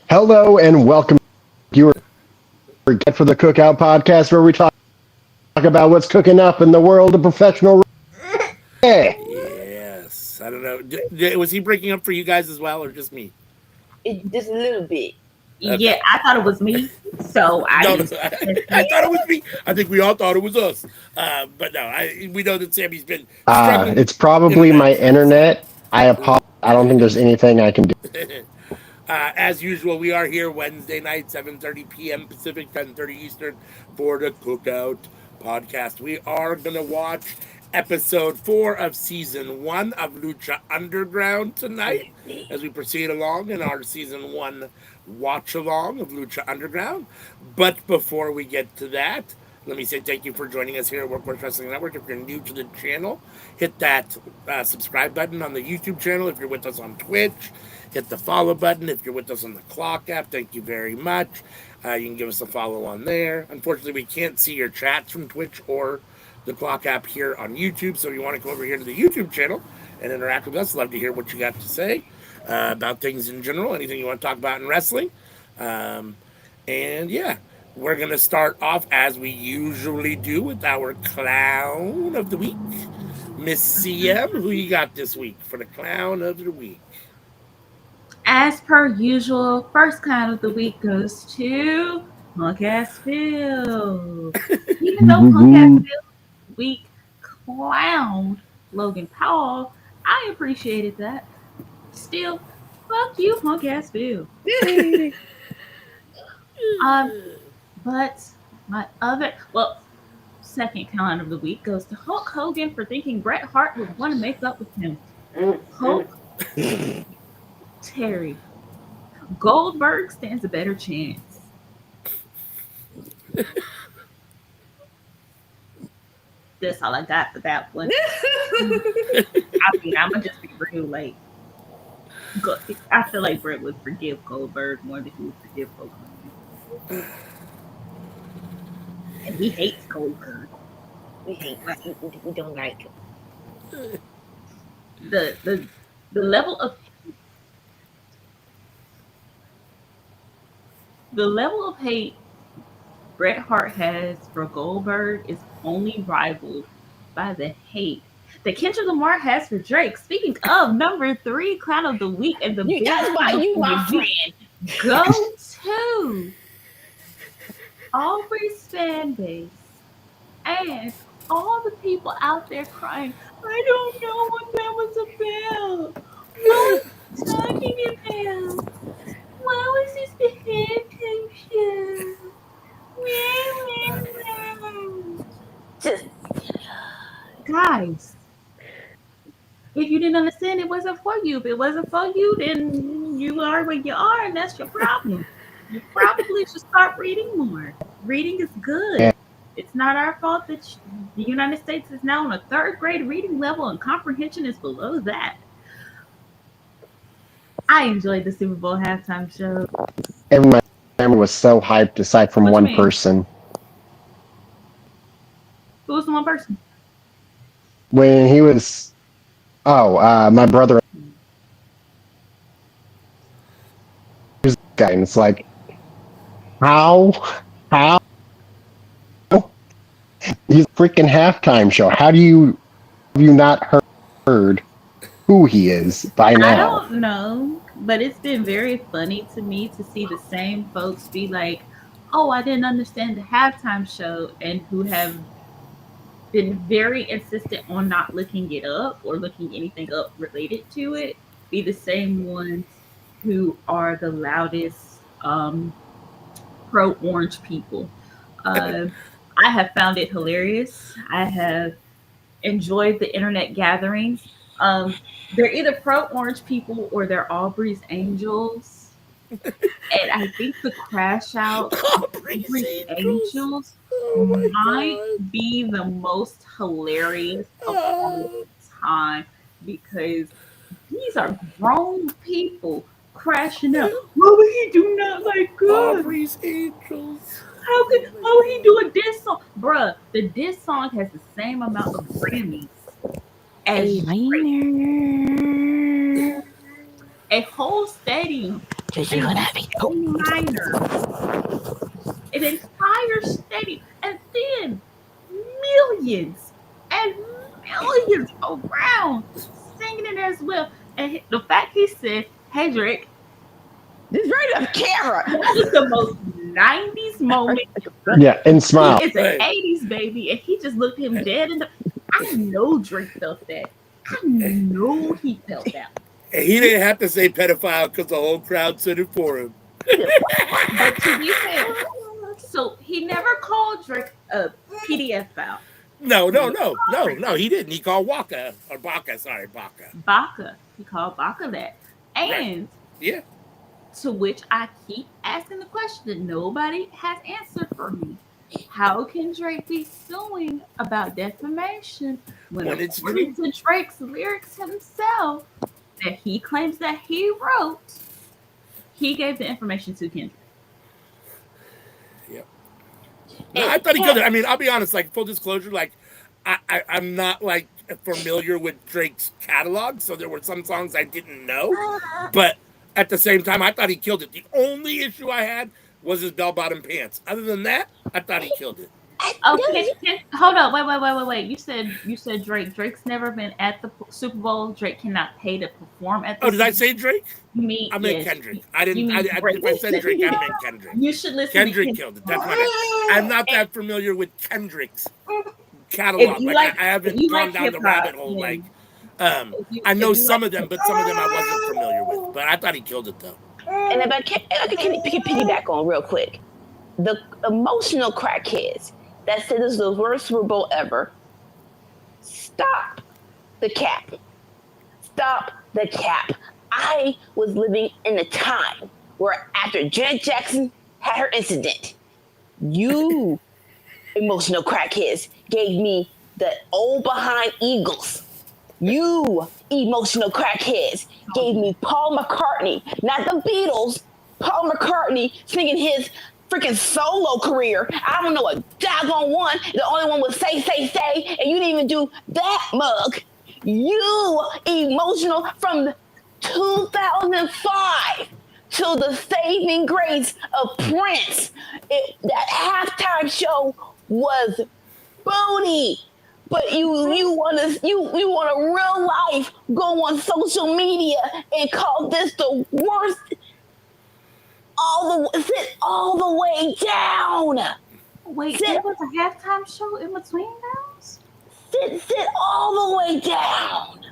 Hello and welcome. You are for the Cookout podcast, where we talk about what's cooking up in the world of professional. Hey, Yes. I don't know. Was he breaking up for you guys as well, or just me? Just a little bit. Okay. Yeah, I thought it was me. So No, I no, I thought it was me. I think we all thought it was us. But no, we know that Sammy's been struggling with it's probably internet my stuff. So, internet. I apologize. I don't think there's anything I can do. as usual, we are here Wednesday night, 7:30 p.m. Pacific, 10:30 Eastern, for the Cookout podcast. We are gonna watch episode 4 of season 1 of Lucha Underground tonight as we proceed along in our season 1 watch along of Lucha Underground. But before we get to that, let me say thank you for joining us here at Workforce Wrestling Network. If you're new to the channel, hit that subscribe button on the YouTube channel. If you're with us on Twitch, hit the follow button. If you're with us on the Clock app, thank you very much. You can give us a follow on there. Unfortunately, we can't see your chats from Twitch or the Clock app here on YouTube. So if you want to go over here to the YouTube channel and interact with us, love to hear what you got to say about things in general, anything you want to talk about in wrestling. Um, and yeah, we're going to start off as we usually do with our clown of the week. Miss CM, who you got this week for the clown of the week? as per usual, first count of the week goes to Punk Ass Phil. Even though Punk Ass Phil week clowned Logan Paul, I appreciated that. Still, fuck you, Punk Ass Phil. Um, but my second count of the week goes to Hulk Hogan for thinking Bret Hart would want to make up with him. Hulk Terry. Goldberg stands a better chance. That's all I got for that one. I mean, I'm gonna just be real. Like, I feel like Bret would forgive Goldberg more than he would forgive Hulk Hogan. And he hates Goldberg. We don't like him. The level of hate Bret Hart has for Goldberg is only rivaled by the hate that Kendrick Lamar has for Drake. Speaking of number 3 clown of the week and the That's why you my friend. go to Aubrey's fan base and all the people out there crying, I don't know what that was about. What was talking about? What was this the halftime show? Just Guys, if you didn't understand, it wasn't for you. If it wasn't for you, then you are where you are, and that's your problem. You probably should start reading more. Reading is good. It's not our fault that the United States is now on a 3rd grade reading level and comprehension is below that. I enjoyed the Super Bowl halftime show. Everyone was so hyped, aside from one person. Who was the one person? When he was, my brother. Guy, and it's like, how, he's a freaking halftime show. How have you not heard who he is by now? I don't know, but it's been very funny to me to see the same folks be like, oh, I didn't understand the halftime show, and who have been very insistent on not looking it up or looking anything up related to it, be the same ones who are the loudest pro-orange people. I have found it hilarious. I have enjoyed the internet gatherings. They're either pro-orange people or they're Aubrey's Angels. And I think the crash out of Aubrey's Angels might be the most hilarious of all time, because these are grown people crashing out. Well, he do not like God. Aubrey's Angels. How could he do a diss song? Bruh, the diss song has the same amount of Grammys as Drake. A whole stadium an entire stadium, and then millions and millions around singing it as well. And the fact he said, "Hey Drake," This right off camera. that was the most 90s moment. Yeah, and smile. He is an Right. 80s baby, and he just looked him dead in the. I know Drake felt that. I know he felt that. And he didn't have to say pedophile because the whole crowd said it for him. But to be fair, so he never called Drake a PDF file. No, he didn't. He called Waka or Baka. Sorry, Baka. Baka. He called Baka that. And Yeah. to which I keep asking the question that nobody has answered for me. How can Drake be suing about defamation when it's according to Drake's lyrics himself that he claims that he wrote, he gave the information to Kendrick? Yep. No, I thought he could. I mean, I'll be honest. Like full disclosure, like I'm not like familiar with Drake's catalog, so there were some songs I didn't know. But at the same time, I thought he killed it. The only issue I had was his bell-bottom pants. Other than that, I thought he killed it. Okay, hold on, wait. You said Drake. Drake's never been at the Super Bowl. Drake cannot pay to perform at the Oh, did I say Drake? I meant Kendrick. I didn't. If I said Drake, I meant Kendrick. You should listen. Kendrick killed it. That's what I'm not that familiar with Kendrick's catalog. Like I haven't gone down the rabbit hole. Like I know some of them, but some of them I wasn't familiar with. But I thought he killed it though. And if I can piggyback on real quick, the emotional crackheads that said this was the worst Super Bowl ever. Stop the cap. Stop the cap. I was living in a time where after Janet Jackson had her incident, you emotional crackheads gave me the old behind Eagles. You emotional crackheads gave me Paul McCartney, not the Beatles, Paul McCartney singing his freaking solo career. I don't know a doggone one. The only one was Say, and you didn't even do that, mug. You emotional from 2005 to the saving grace of Prince. That halftime show was booty. But you want to real life go on social media and call this the worst. Sit all the way down. Wait, there was a halftime show in between those? Sit all the way down.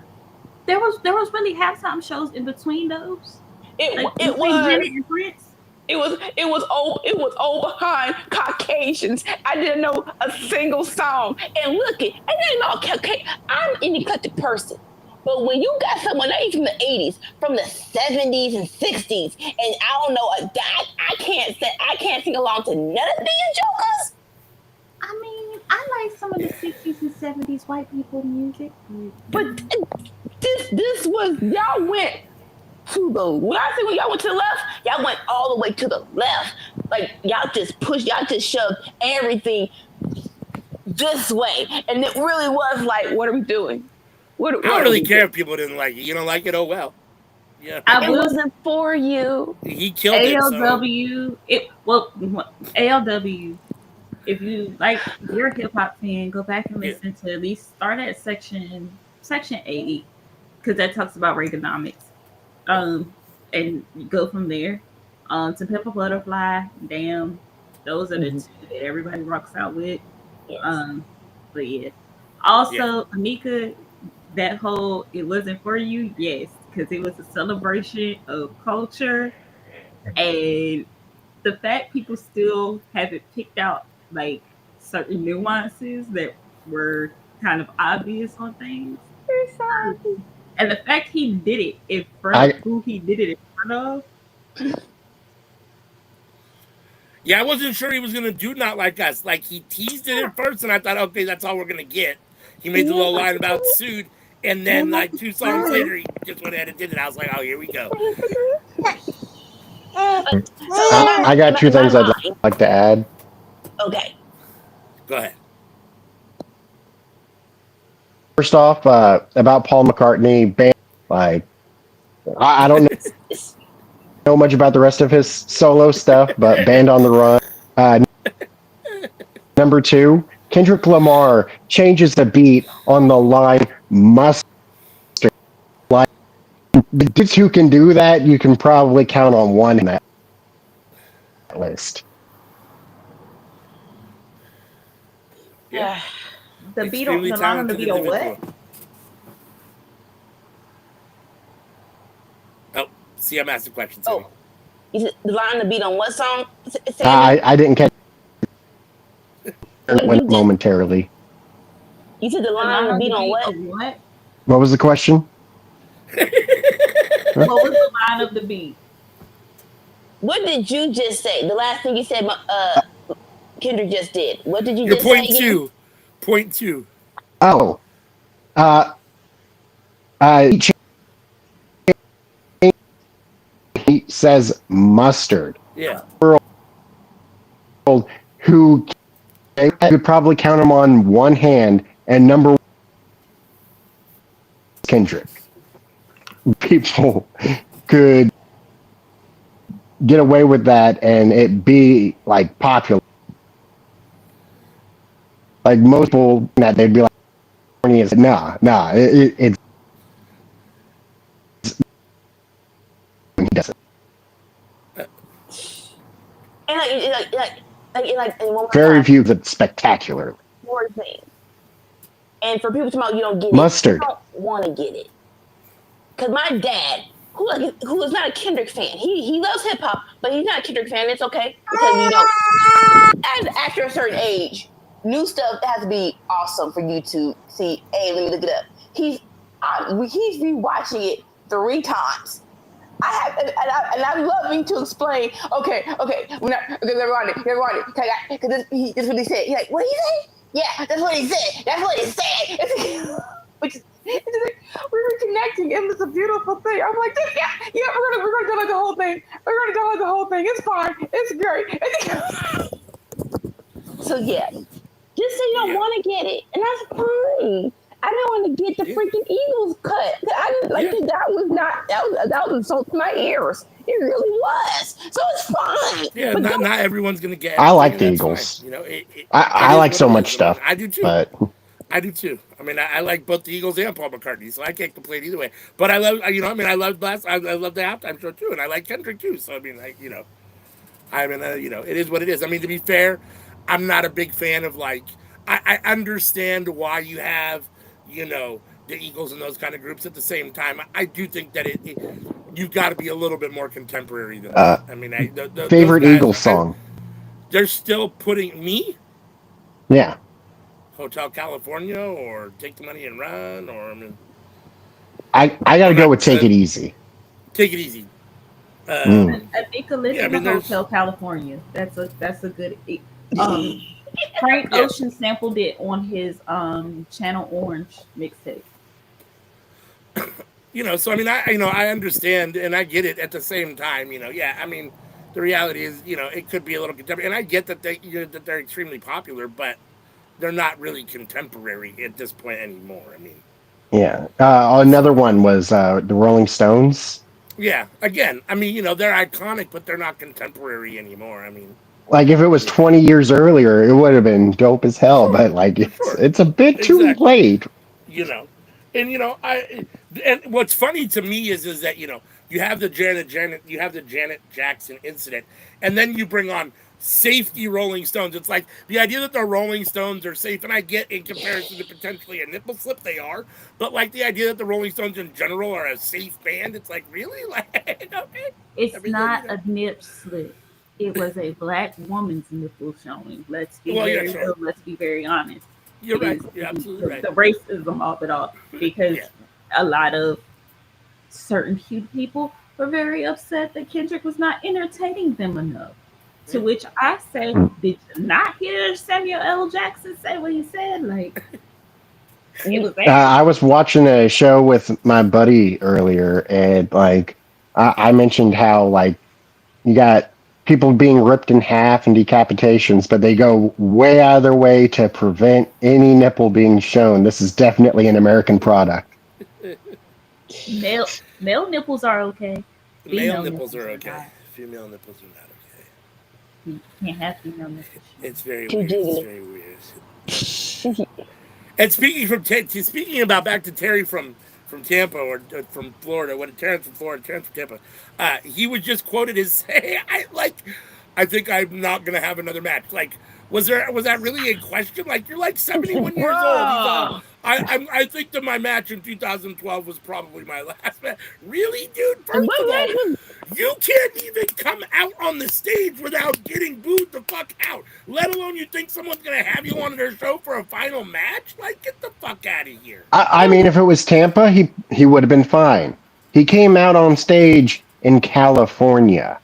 There was really halftime shows in between those. It was Janet and Prince. It was all behind Caucasians. I didn't know a single song. And look it, and then okay, I'm an eclectic person. But when you got someone not even from the 80s, from the 70s and 60s, and I don't know, I can't sing along to none of these jokers. I mean, I like some of the 60s and 70s white people music. But this was, y'all went to the, when I say when y'all went to the left, y'all went all the way to the left. Like y'all just shoved everything this way. And it really was like, what are we doing? I don't really care if people didn't like it. You don't like it? Oh well. Yeah. It wasn't for you. He killed ALW. ALW. If you're a hip hop fan, go back and listen to at least start at section 80, because that talks about Reaganomics. And go from there. To Pimp a Butterfly, Damn, those are the two that everybody rocks out with. Yes. But yeah. Also, Anika, that whole "it wasn't for you," yes, because it was a celebration of culture, and the fact people still haven't picked out like certain nuances that were kind of obvious on things. And the fact he did it in front of who he did it in front of. Yeah, I wasn't sure he was gonna do Not Like Us. Like he teased it at first, and I thought, okay, that's all we're gonna get. He made the little line about Sued, and then like 2 songs later, he just went ahead and did it. I was like, oh, here we go. I got 2 things I'd like to add. Okay. Go ahead. First off, about Paul McCartney, band, like I don't know. know much about the rest of his solo stuff, but Band on the Run. Number 2, Kendrick Lamar changes the beat on the line mustard. Like, the dudes who can do that, you can probably count on one in that list. Yeah. The beat on the line on the beat on what? Oh, see, I'm asking questions. Oh, the line on the beat on what song? I didn't catch it momentarily. You said the line on the beat on what? What was the question? What was the line of the beat? What did you just say? The last thing you said, Kendrick just did. What did you Your just say? Point two. Oh. He says mustard. Yeah. Who could probably count him on one hand, and number 1 Kendrick. People could get away with that and it be like popular. Like most people that they'd be like, nah, it's he doesn't. And Very few that spectacular. More thing. And for people to know you don't get mustard. it, you don't want to get it. Because my dad, who is not a Kendrick fan, he loves hip hop, but he's not a Kendrick fan. It's okay because you don't. And after a certain age, new stuff has to be awesome for you to see. Hey, let me look it up. He's rewatching it 3 times. And I'm loving to explain. Okay, we're not. Okay, everybody. Because this is what he said. He's like, what did he say? Yeah, that's what he said. Which is, we were connecting, and it's a beautiful thing. I'm like, yeah, we're gonna go like the whole thing. It's fine. It's great. So yeah, just say you don't want to get it, and that's fine. I don't want to get the freaking Eagles cut. I didn't like that was so to my ears. It really was. So it's fine. Yeah, not everyone's gonna get. I like the Eagles. Fine. You know, I like so much stuff. I do too. But I do too. I mean, I like both the Eagles and Paul McCartney, so I can't complain either way. But I love, I love I love the halftime show too, and I like Kendrick too. So I mean, it is what it is. I mean, to be fair, I'm not a big fan of I understand why you have, the Eagles and those kind of groups. At the same time, I do think that you've got to be a little bit more contemporary than that. I mean, favorite Eagles song. They're still putting me. Yeah. Hotel California or Take the Money and Run I gotta go with Take It Easy. Take It Easy. I think a listen to Hotel California. That's a good. Frank Ocean sampled it on his Channel Orange mixtape. So I mean, I understand and I get it. At the same time, I mean, the reality is, it could be a little contemporary, and I get that they're extremely popular, but they're not really contemporary at this point anymore. I mean, yeah. Another one was the Rolling Stones. Yeah. Again, I mean, they're iconic, but they're not contemporary anymore. I mean, like if it was 20 years earlier, it would have been dope as hell. But it's a bit too late. And what's funny to me is that you have the Janet Jackson incident, and then you bring on safety Rolling Stones. It's like the idea that the Rolling Stones are safe, and I get in comparison to potentially a nipple slip they are, but like the idea that the Rolling Stones in general are a safe band, it's like really okay. It's not a nip slip. It was a black woman's nipple showing. Let's be Let's be very honest. You're right. You're absolutely right. The racism of it all, because a lot of certain huge people were very upset that Kendrick was not entertaining them enough. To which I say, did you not hear Samuel L. Jackson say what he said? Like, I was watching a show with my buddy earlier, and I mentioned how you got people being ripped in half and decapitations, but they go way out of their way to prevent any nipple being shown. This is definitely an American product. Male nipples are okay. Male Female nipples are are okay. not. Female nipples are not okay. You can't have female nipples. It's very Too weird. It's jiggly. very weird. And speaking about back to Terry from Tampa or from Florida, when Terrence from Florida, Terrence from Tampa, he was just quoted as saying, I think I'm not gonna have another match." Like, was that really a question? Like, you're like 71 years old. He's all, Bruh. I think that my match in 2012 was probably my last match. Really, dude? What First of all, match was you can't even come out on the stage without getting booed the fuck out. Let alone you think someone's gonna have you on their show for a final match? Like, get the fuck out of here. I mean, if it was Tampa, he would have been fine. He came out on stage in California.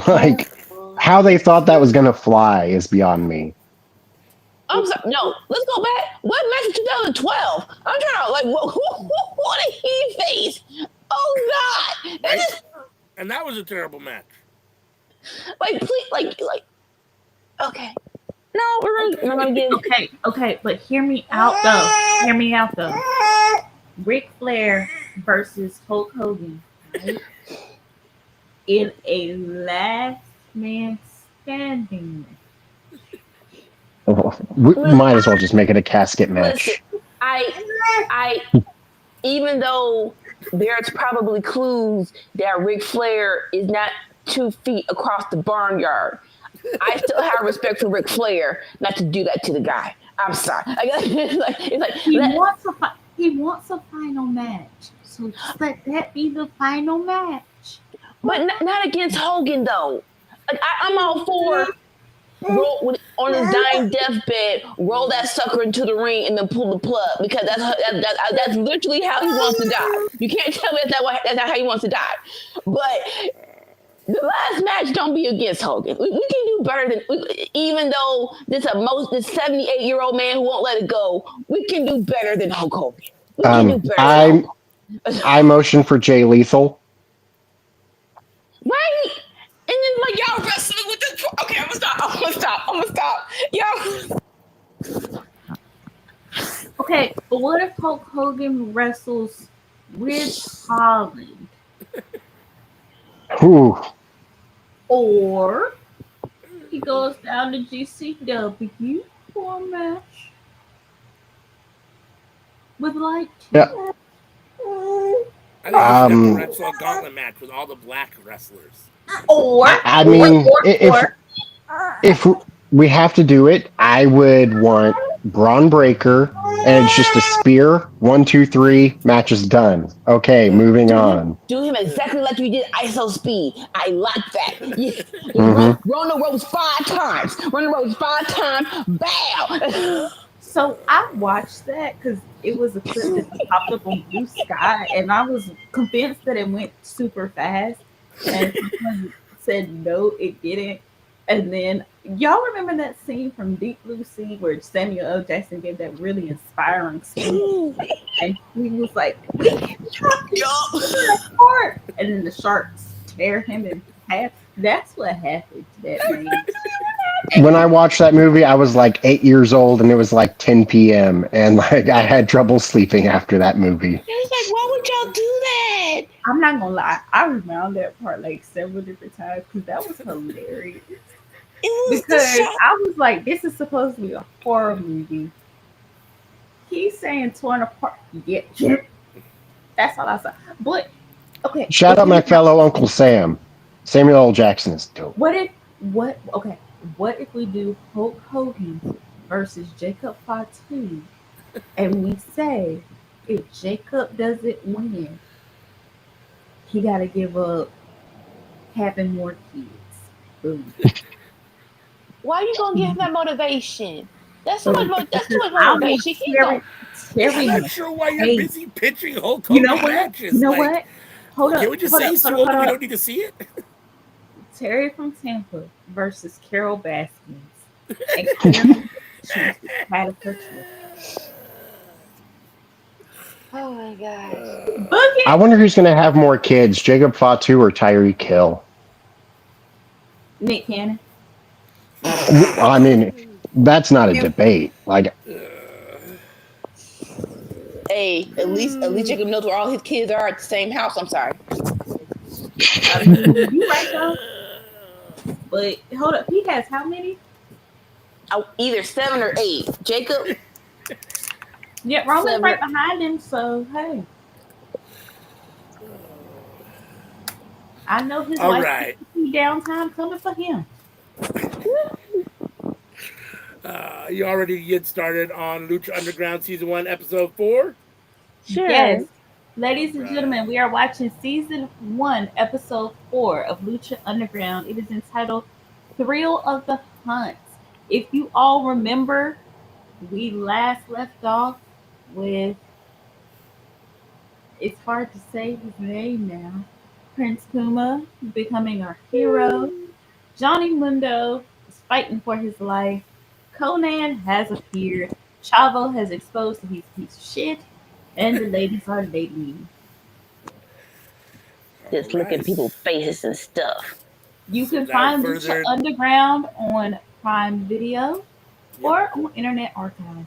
Like, how they thought that was going to fly is beyond me. I'm sorry. No, let's go back. What match in 2012? I'm trying to like what did he face? Oh God! Right? And that was a terrible match. Like please, like okay. No, we're gonna give. Okay, but hear me out though. Hear me out though. Ric Flair versus Hulk Hogan, right? In a last man standing. We might as well just make it a casket match. Listen, I, even though there's probably clues that Ric Flair is not 2 feet across the barnyard, I still have respect for Ric Flair not to do that to the guy. I'm sorry. It's like He wants a final match, so just let that be the final match. but not against Hogan though. Like I'm all for roll on his dying deathbed, roll that sucker into the ring and then pull the plug because that's literally how he wants to die. You can't tell me that's not how he wants to die. But the last match don't be against Hogan. We can do better than even though this 78-year-old man who won't let it go. We can do better than Hulk Hogan. We can do better than Hulk Hogan. I motion for Jay Lethal. Right? And then like y'all wrestling with this. Okay, I'm gonna stop. Y'all. Okay, but what if Hulk Hogan wrestles with Holland? Ooh. Or he goes down to GCW for a match with like Yeah. I think you should have to wrestle a gauntlet match with all the black wrestlers. I mean, if we have to do it, I would want Braun Breaker, and it's just a spear. 1, 2, 3, match is done. Okay, moving on. Do him exactly like you did ISO Speed. I like that. Run the ropes 5 times. Run the ropes 5 times. Bow. So I watched that because it was a clip that popped up on Blue Sky, and I was convinced that it went super fast. And someone said no, it didn't. And then y'all remember that scene from Deep Blue Sea where Samuel L. Jackson gave that really inspiring speech, and he was like, "We can chop this apart," and then the sharks tear him in half. That's what happened to that man. When I watched that movie, I was like 8 years old, and it was like 10 p.m. and like I had trouble sleeping after that movie. It was like, why would y'all do that? I'm not gonna lie, I rewound that part like several different times because that was hilarious. Because I was like, this is supposed to be a horror movie. He's saying torn apart. Yeah. That's all I saw. But okay. Shout out my fellow Uncle Sam. Samuel L. Jackson is dope. What if we do Hulk Hogan versus Jacob Fatu, and we say if Jacob doesn't win, he got to give up having more kids. Boom. Why are you gonna give him that motivation? That's too much motivation. I'm not sure why you're busy pitching Hulk Hogan You know what? matches. You know what? Hold up. Can we just say he's too old and we don't need to see it? Terry from Tampa versus Carol Baskins. And Carol had a picture. Oh my gosh. I wonder who's going to have more kids, Jacob Fatu or Tyreek Hill. Nick Cannon. I mean, that's not a debate. Like, hey, at least Jacob knows where all his kids are at the same house. I'm sorry. I mean, you right though. But hold up, he has how many? Either 7 or 8. Jacob, Yeah, Roman's 7. right behind him. So hey, I know his All wife right. see downtime coming for him. You already get started on Lucha Underground Season 1, Episode 4? Sure. Yes, ladies All and gentlemen, right. we are watching season 1, episode 4 of Lucha Underground. It is entitled "Thrill of the Hunt." If you all remember, we last left off with, it's hard to say his name now, Prince Puma becoming our hero. Johnny Mundo is fighting for his life. Conan has appeared. Chavo has exposed that he's a piece of shit. And the ladies are dating. All Just look at right. people's faces and stuff. You So can without find Lucha further, Underground on Prime Video yep. or on Internet Archive.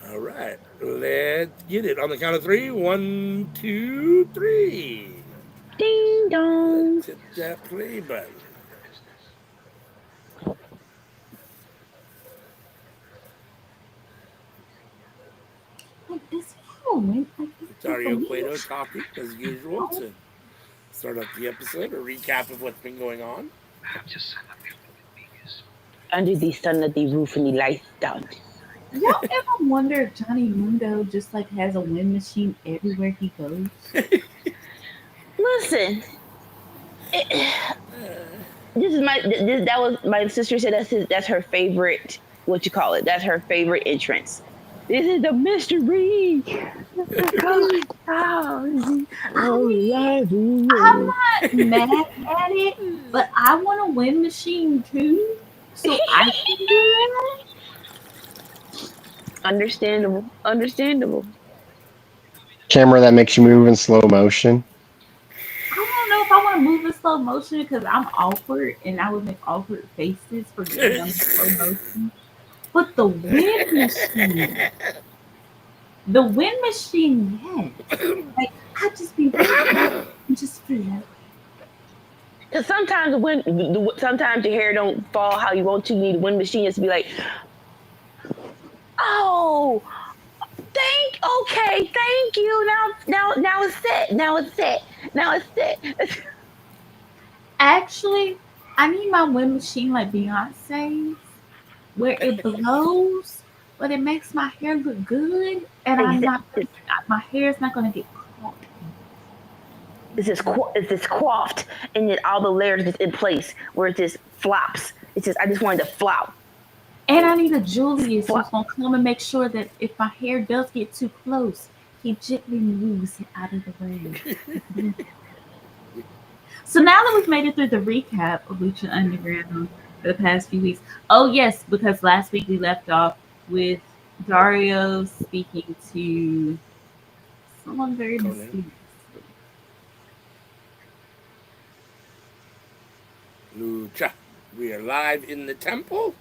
All right. Let's get it on the count of three. 1, 2, 3. Ding dong. Let's hit that play button. Like this Halloween, like It's this Dario Cueto believe. talking as usual Oh, to start off the episode, a recap of what's been going on. Under the sun of the roof and the lights down. y'all ever wonder if Johnny Mundo just like has a wind machine everywhere he goes? Listen, this is that was my sister said that's her favorite. What you call it? That's her favorite entrance. This is the mystery. I'm not mad at it, but I want a wind machine too, so I can do that. Understandable. Camera that makes you move in slow motion. I don't know if I want to move in slow motion because I'm awkward and I would make awkward faces for getting them in slow motion. But the wind machine, yes. Like I just be waiting and just feel. Because sometimes your hair don't fall how you want to. You need a wind machine just to be like, oh, thank you. Now it's set. Now it's set. Actually, I need my wind machine like Beyonce's, where it blows, but it makes my hair look good, and my hair is not gonna get caught. It's just coiffed, and then all the layers is in place where it just flops. I just wanted to flop. And I need a Julius who's gonna come and make sure that if my hair does get too close, he gently moves it out of the way. So now that we've made it through the recap of Lucha Underground for the past few weeks, oh yes, because last week we left off with Dario speaking to someone very mysterious. Lucha. We are live in the temple.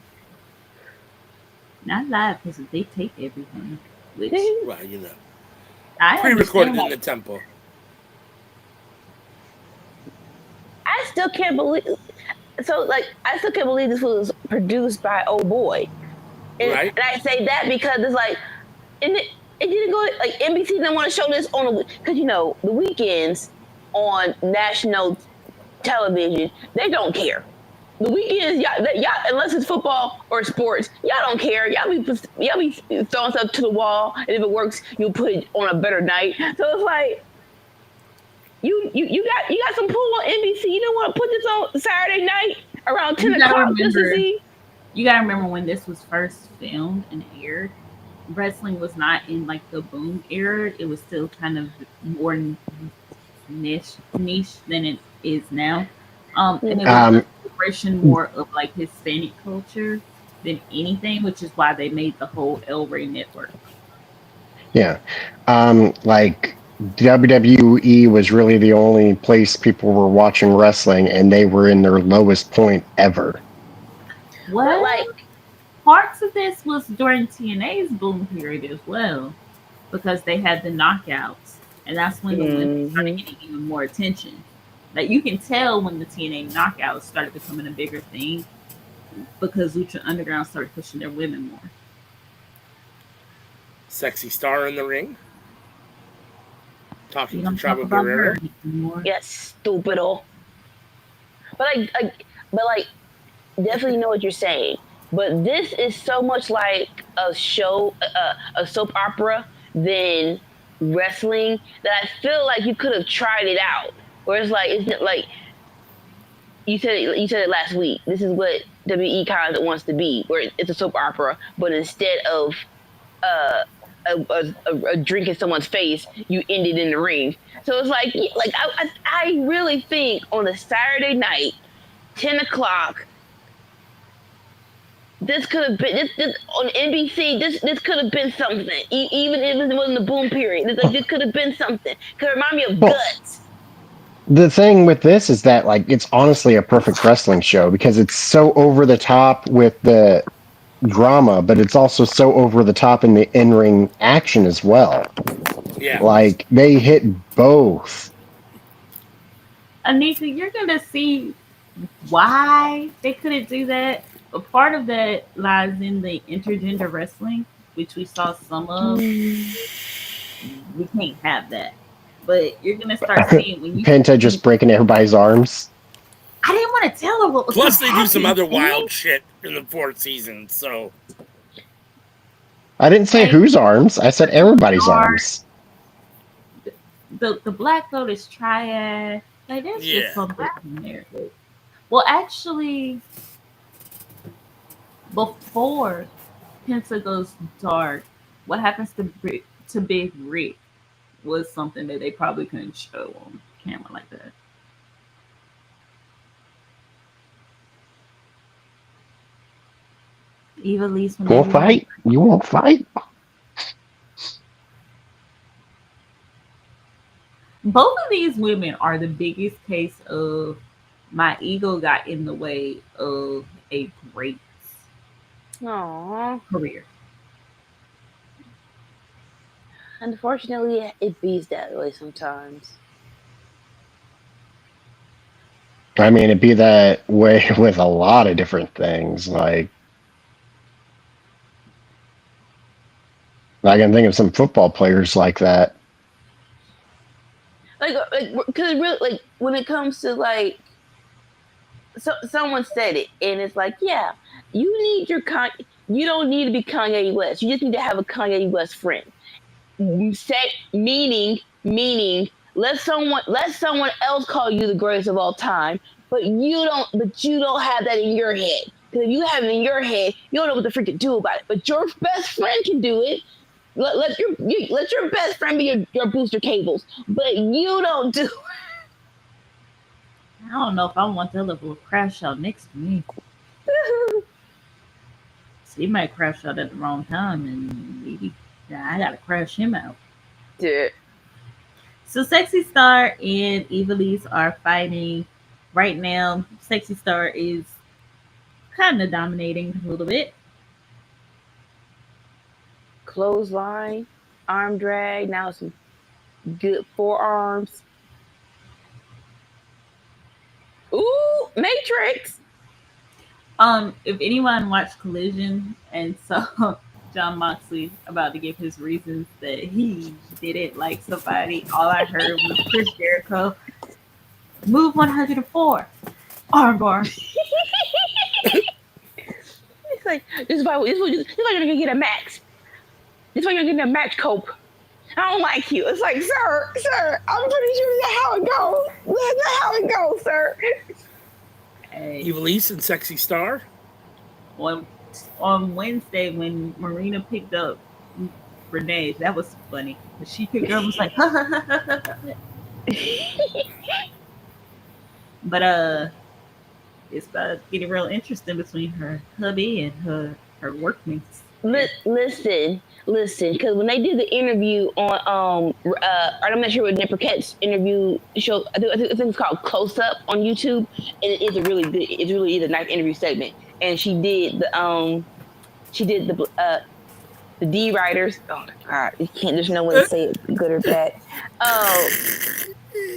Not live because they tape everything. Which Well, you know, I pre-recorded understand. in the temple. I still can't believe. So I still can't believe this was produced by Oh Boy, Right. and I say that because it's like, and it didn't go like NBC didn't want to show this on because the weekends on national television they don't care. The weekends, y'all, unless it's football or sports, y'all don't care. Y'all be throwing stuff to the wall, and if it works, you'll put it on a better night. So it's like you got some pool on NBC. You don't want to put this on Saturday night around 10 o'clock just to see. You gotta remember when this was first filmed and aired. Wrestling was not in like the boom era. It was still kind of more niche than it is now. And it was a celebration more of like Hispanic culture than anything, which is why they made the whole El Rey network. Yeah. Like WWE was really the only place people were watching wrestling, and they were in their lowest point ever. Well, Like parts of this was during TNA's boom period as well, because they had the knockouts and that's when the women started getting even more attention. Like you can tell when the TNA knockouts started becoming a bigger thing because Lucha Underground started pushing their women more. Sexy Star in the ring. Talking You to don't talk Chavo about Guerrero. her anymore. Yes, stupido. But definitely know what you're saying. But this is so much like a show, a soap opera, than wrestling that I feel like you could have tried it out. Where it's like, it's like you said it last week. This is what WE kind of wants to be, where it's a soap opera, but instead of uh, a drink in someone's face, you end it in the ring. So it's like I really think on a Saturday night, 10 o'clock, this could have been this on NBC. This could have been something. Even if it wasn't the boom period, this could have been something. Could remind me of Guts. The thing with this is that like it's honestly a perfect wrestling show because it's so over the top with the drama, but it's also so over the top in the in-ring action as well. Yeah. Like they hit both. Anika, you're gonna see why they couldn't do that. A part of that lies in the intergender wrestling, which we saw some of. We can't have that. But you're gonna start seeing when you Penta just breaking everybody's arms. I didn't want to tell her what was Plus, they do some other happening. wild shit in the fourth season. So I didn't say whose arms. I said everybody's arms. The Black Lotus triad. Like there's just something in there. Well, actually, before Penta goes dark, what happens to Big Rick was something that they probably couldn't show on camera like that. Eva Lee's when won't fight. You won't fight. Both of these women are the biggest case of my ego got in the way of a great career. Unfortunately, it beats that way sometimes. I mean, it'd be that way with a lot of different things. Like I can think of some football players like that. Because really, when it comes to someone said it, and it's like, yeah, you need your you don't need to be Kanye West. You just need to have a Kanye West friend. Meaning, let someone else call you the greatest of all time, but you don't have that in your head. Because if you have it in your head, you don't know what the freak to do about it. But your best friend can do it. Let your best friend be your booster cables, but you don't do it. I don't know if I want that level of crash out next to me. So he might crash out at the wrong time, and maybe I gotta crash him out. Yeah. So Sexy Star and Eva Lise are fighting right now. Sexy Star is kind of dominating a little bit. Clothesline, arm drag, now some good forearms. Ooh, Matrix. If anyone watched Collision and saw John Moxley about to give his reasons that he didn't like somebody, all I heard was Chris Jericho, move 104, armbar. It's like this is why you're gonna get a match. This is why you're getting a match, Cope. I don't like you. It's like, sir, I'm pretty sure that's how it goes. That's not how it goes, sir. Hey. Eva Lise and Sexy Star. On Wednesday when Marina picked up Renee, that was funny. She picked her up and was like, but it's getting real interesting between her hubby and her workmates. Listen, because when they did the interview on I'm not sure what Nick Burkett's interview show. I think it's called Close Up on YouTube, and it's really is a nice interview segment. And she did the D writers. Oh my God, you can't. There's no way to say it good or bad. Oh,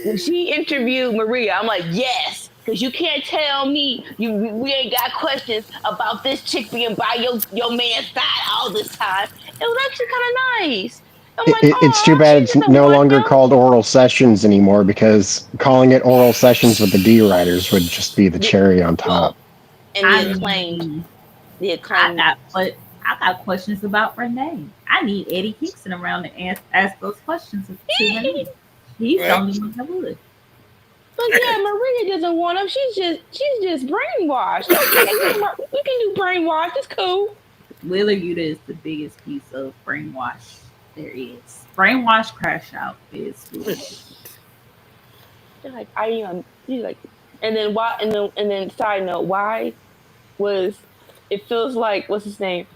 when she interviewed Maria, I'm like, yes, because you can't tell me we ain't got questions about this chick being by your man's side all this time. It was actually kind of nice. I'm like, It's too oh, bad she it's doesn't no want longer him. called oral sessions anymore, because calling it oral sessions with the D writers would just be the cherry on top. And I the acclaimed, mean, the I acclaimed. I got questions about Renee. I need Eddie Kingston around to ask those questions to Renee. He's the only one that would. But yeah, Maria doesn't want him. She's just brainwashed. Okay, we can do brainwash. It's cool. Wheeler Yuta is the biggest piece of brainwash there is. Brainwash crash out is They're like, she's like, and then why? And then side note, why was it feels like what's his name?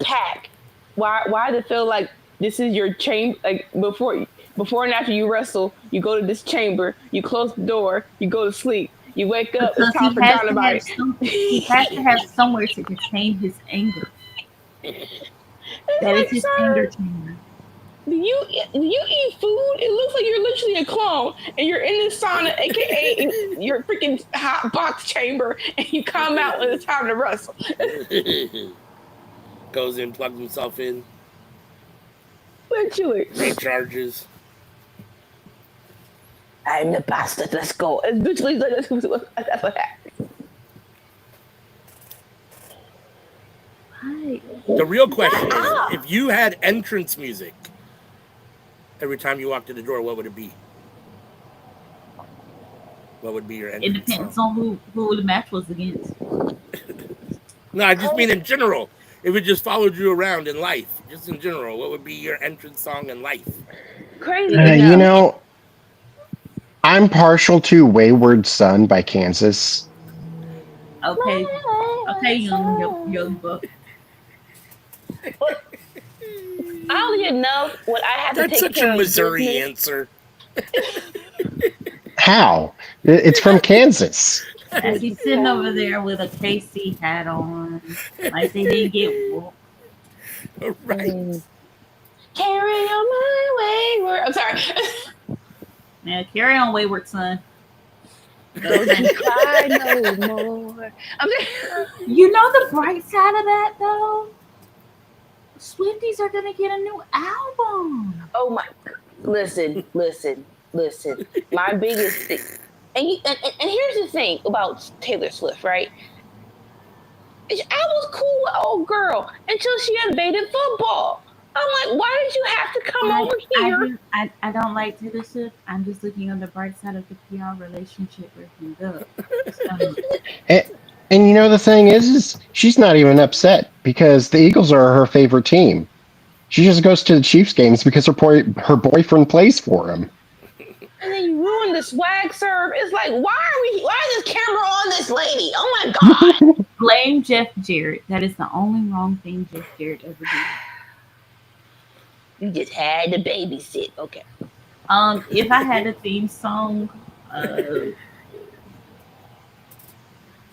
Pack. Why does it feel like this is your chamber? Like before and after you wrestle, you go to this chamber, you close the door, you go to sleep, you wake up, it's time for dynamite. He has to have somewhere to contain his anger. That like, is his sir, anger chamber. do you eat food? It looks like you're literally a clone, and you're in this sauna, aka your freaking hot box chamber, and you come out when it's time to wrestle. Goes in, plugs himself in, Literally. recharges. I'm the bastard. Let's go. It's literally that's what happened. The real question is, if you had entrance music every time you walked in the door, what would it be? What would be your entrance It depends song? on who the match was against. No, I just mean in general. If it just followed you around in life, just in general, what would be your entrance song in life? Crazy. You know, I'm partial to Wayward Son by Kansas. Okay, young buck. Oddly enough, what I had to That's take such care a of Missouri business, answer. How? It's from Kansas. As he's sitting over there with a KC hat on, like they didn't get whooped. Right. Carry on my wayward. I'm sorry. Now carry on, wayward son. Don't you cry no more. You know the bright side of that though? Swifties are gonna get a new album. Oh my! Listen. My biggest thing, and here's the thing about Taylor Swift, right? I was cool with old girl until she invaded football. I'm like, why did you have to come over here? I don't like Taylor Swift. I'm just looking on the bright side of the PR relationship breaking up. And you know, the thing is she's not even upset because the Eagles are her favorite team. She just goes to the Chiefs games because her boyfriend plays for him. And then you ruin the swag serve. It's like, why is this camera on this lady? Oh my God. Blame Jeff Jarrett. That is the only wrong thing Jeff Jarrett ever did. You just had to babysit. Okay. If I had a theme song,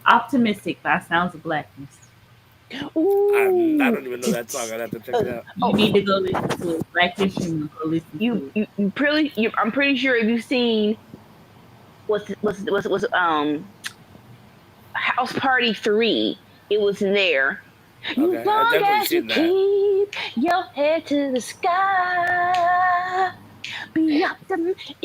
Optimistic by Sounds of Blackness. Ooh. I don't even know that song. I'd have to check it out. You need to go listen to it. Black History Month. Go listen to it. I'm pretty sure if you've seen what's House Party 3, it was in there. Okay, As long as you that. keep your head to the sky, be optimistic.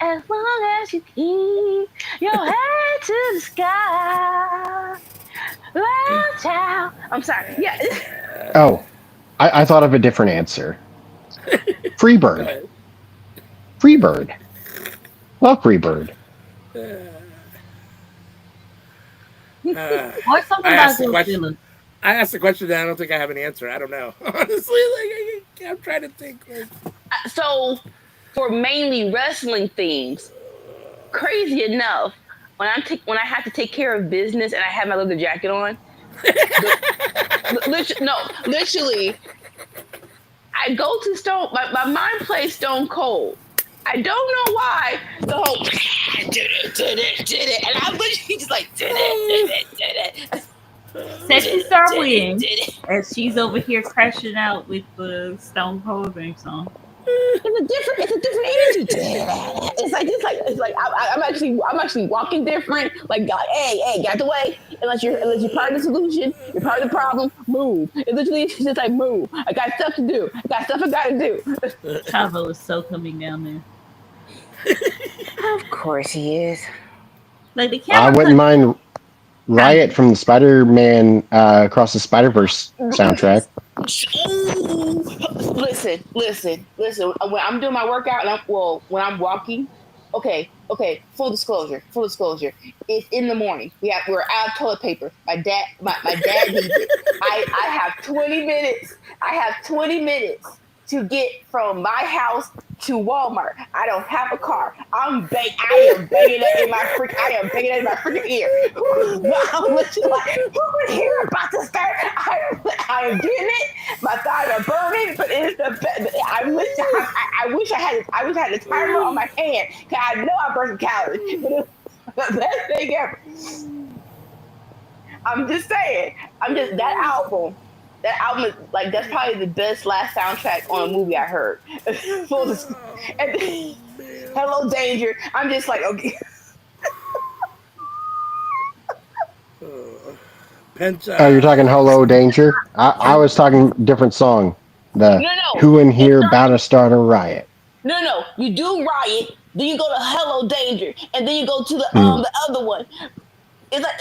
As long as you keep your head to the sky. Watch out. I'm sorry. Yeah. Oh, I thought of a different answer. Freebird. Freebird. Love Freebird. Or something about Godzilla. I asked the question and I don't think I have an answer. I don't know. Honestly, I'm trying to think. So, for mainly wrestling themes, crazy enough, when I have to take care of business and I have my leather jacket on, literally, I go to my mind plays Stone Cold. I don't know why. The whole did it, and I'm literally just like did it. Sexy Star wins, as she's over here crashing out with the Stone Cold theme song. It's a different energy. I'm actually walking different. Like, God, hey, get out the way. Unless you're part of the solution, you're part of the problem. Move. It's literally just like move. I got stuff to do. I got stuff I gotta do. Chavo is so coming down there. Of course he is. Like the I camera wouldn't cut. mind Riot from the Spider-Man Across the Spider-Verse soundtrack. Listen. When I'm doing my workout, when I'm walking, okay. Full disclosure. It's in the morning. We're out of toilet paper. My dad needs it. I have 20 minutes. To get from my house to Walmart. I don't have a car. I am banging that in my freaking ear. I'm literally like, who would hear about to start? I am getting it. My thighs are burning, but it is the best. I wish I had a timer on my hand because I know I burn some calories. But it's the best thing ever. I'm just saying. That album. That album is like that's probably the best last soundtrack on a movie I heard. Hello Danger. I'm just like okay. Penta. Oh, you're talking Hello Danger? I was talking different song. The No. Who in Here About to Start a Riot. No. You do Riot, then you go to Hello Danger, and then you go to the other one. It's like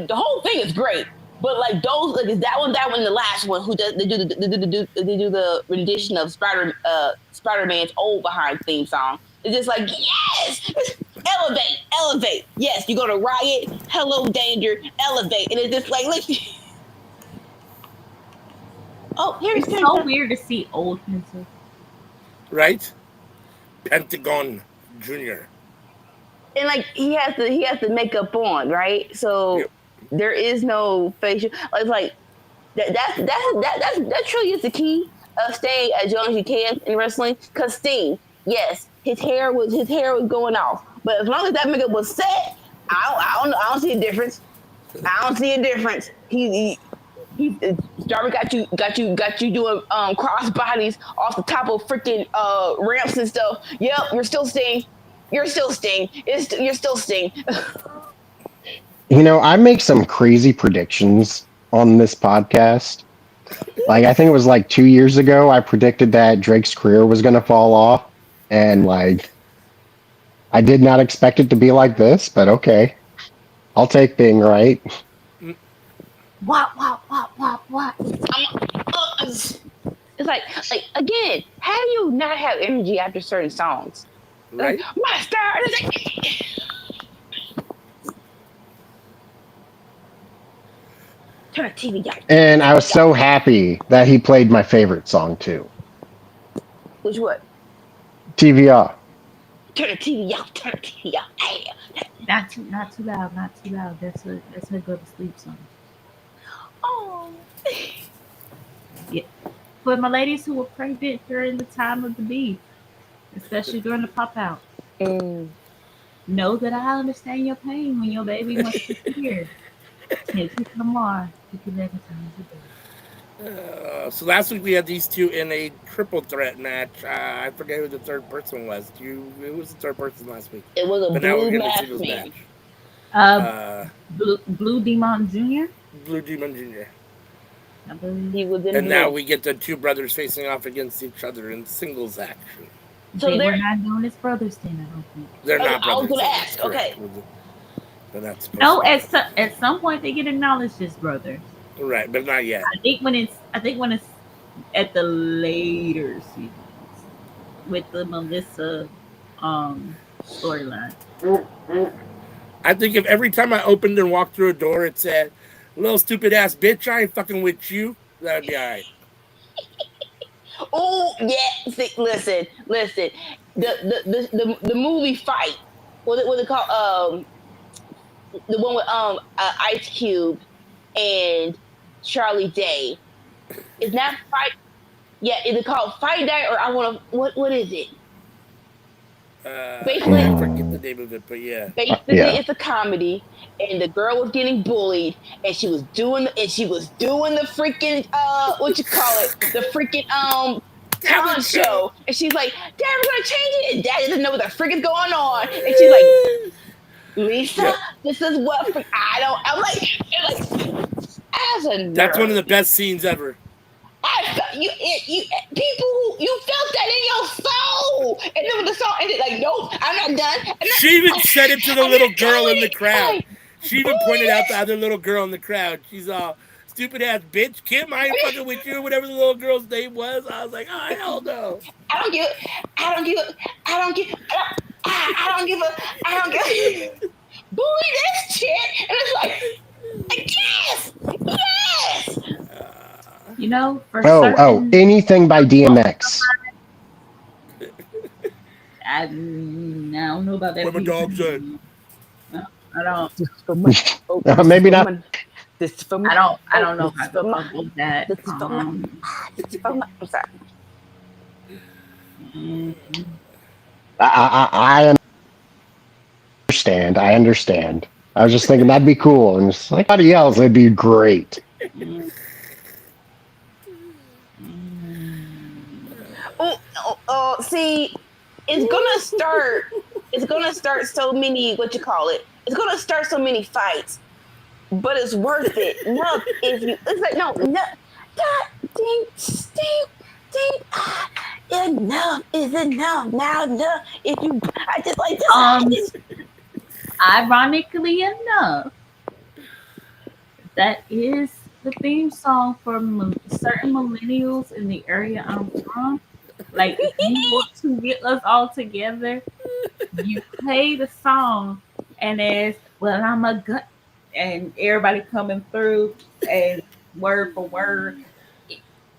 the whole thing is great. But like those, like that one, the last one, who does they do the rendition of Spider-Man's old behind theme song. It's just like yes, elevate. Yes, you go to Riot, Hello Danger, elevate, and it's just like oh, here's It's so weird to see old Penta. Right? Pentagon Junior. And like he has the makeup on, right? So Yep. there is no facial. It's like that truly is the key of staying as young as you can in wrestling. Cause Sting, yes, his hair was going off, but as long as that makeup was set, I don't see a difference. He Darby got you doing cross bodies off the top of freaking ramps and stuff. Yep, you're still Sting. You're still Sting. You're still Sting. You know, I make some crazy predictions on this podcast. Like, I think it was like 2 years ago, I predicted that Drake's career was going to fall off. And, like, I did not expect it to be like this, but okay. I'll take being right. What? It's like again, how do you not have energy after certain songs? Right? Like, my star is like, turn the TV down. And I was so happy that he played my favorite song, too. Which what? TV off. Turn the TV out. Hey. Not too loud. That's a go to sleep song. Oh. Yeah. For my ladies who were pregnant during the time of the beef, especially during the pop out, know that I understand your pain when your baby wants to hear. If you come on, you can never time So last week we had these two in a triple threat match. I forget who the third person was. Who was the third person last week? It was a But now we're blue getting a mask singles man. match. Blue Demon Jr. Blue Demon Jr. I believe. He was in And blue. now we get the two brothers facing off against each other in singles action. So They they're were not known as brothers then, I don't think. They're not I was brothers. gonna ask. Correct. Okay. They're not supposed No, to. at some point they get acknowledged as brothers. Right, but not yet. I think when it's at the later seasons with the Melissa storyline. I think if every time I opened and walked through a door it said, "Little stupid ass bitch, I ain't fucking with you," that'd be alright. Oh yeah. See, listen. The movie fight. What it called? The one with Ice Cube and Charlie Day. Is that fight? Yeah, is it called Fight Night or I want to? What is it? I Basically, forget the name of it, but yeah. Basically, it's a comedy, and the girl was getting bullied, and she was doing the freaking what you call it, the freaking talent show, and she's like, "Dad, we're gonna change it," and Dad doesn't know what the freak is going on, and she's like, "Lisa, this is what I don't." I'm like, as a nerd, that's one of the best scenes ever. You people who you felt that in your soul, and then when the song ended, like, nope, I'm not done. She even said it to the little girl in the crowd. Like, She even pointed out the other little girl in the crowd. She's all stupid ass bitch. Kim, I ain't fucking with you. Whatever the little girl's name was. I was like, oh hell no. I don't give bully this shit, and it's like yes. You know, for anything by DMX. I don't know about that. Where my dog's at? I don't. Maybe not. I don't know how to go with that. This is for my. I'm sorry. I understand. I understand. I was just thinking that'd be cool, and it's like somebody else, it'd be great. See, it's gonna start so many, what you call it? It's gonna start so many fights, but it's worth it. No, if you, it's like no, enough is enough now. Enough. If you, I just like this. Ironically enough, that is the theme song for certain millennials in the area I'm from. Like, if you want to get us all together, you play the song, and it's, well, I'm a gut, and everybody coming through, and word for word,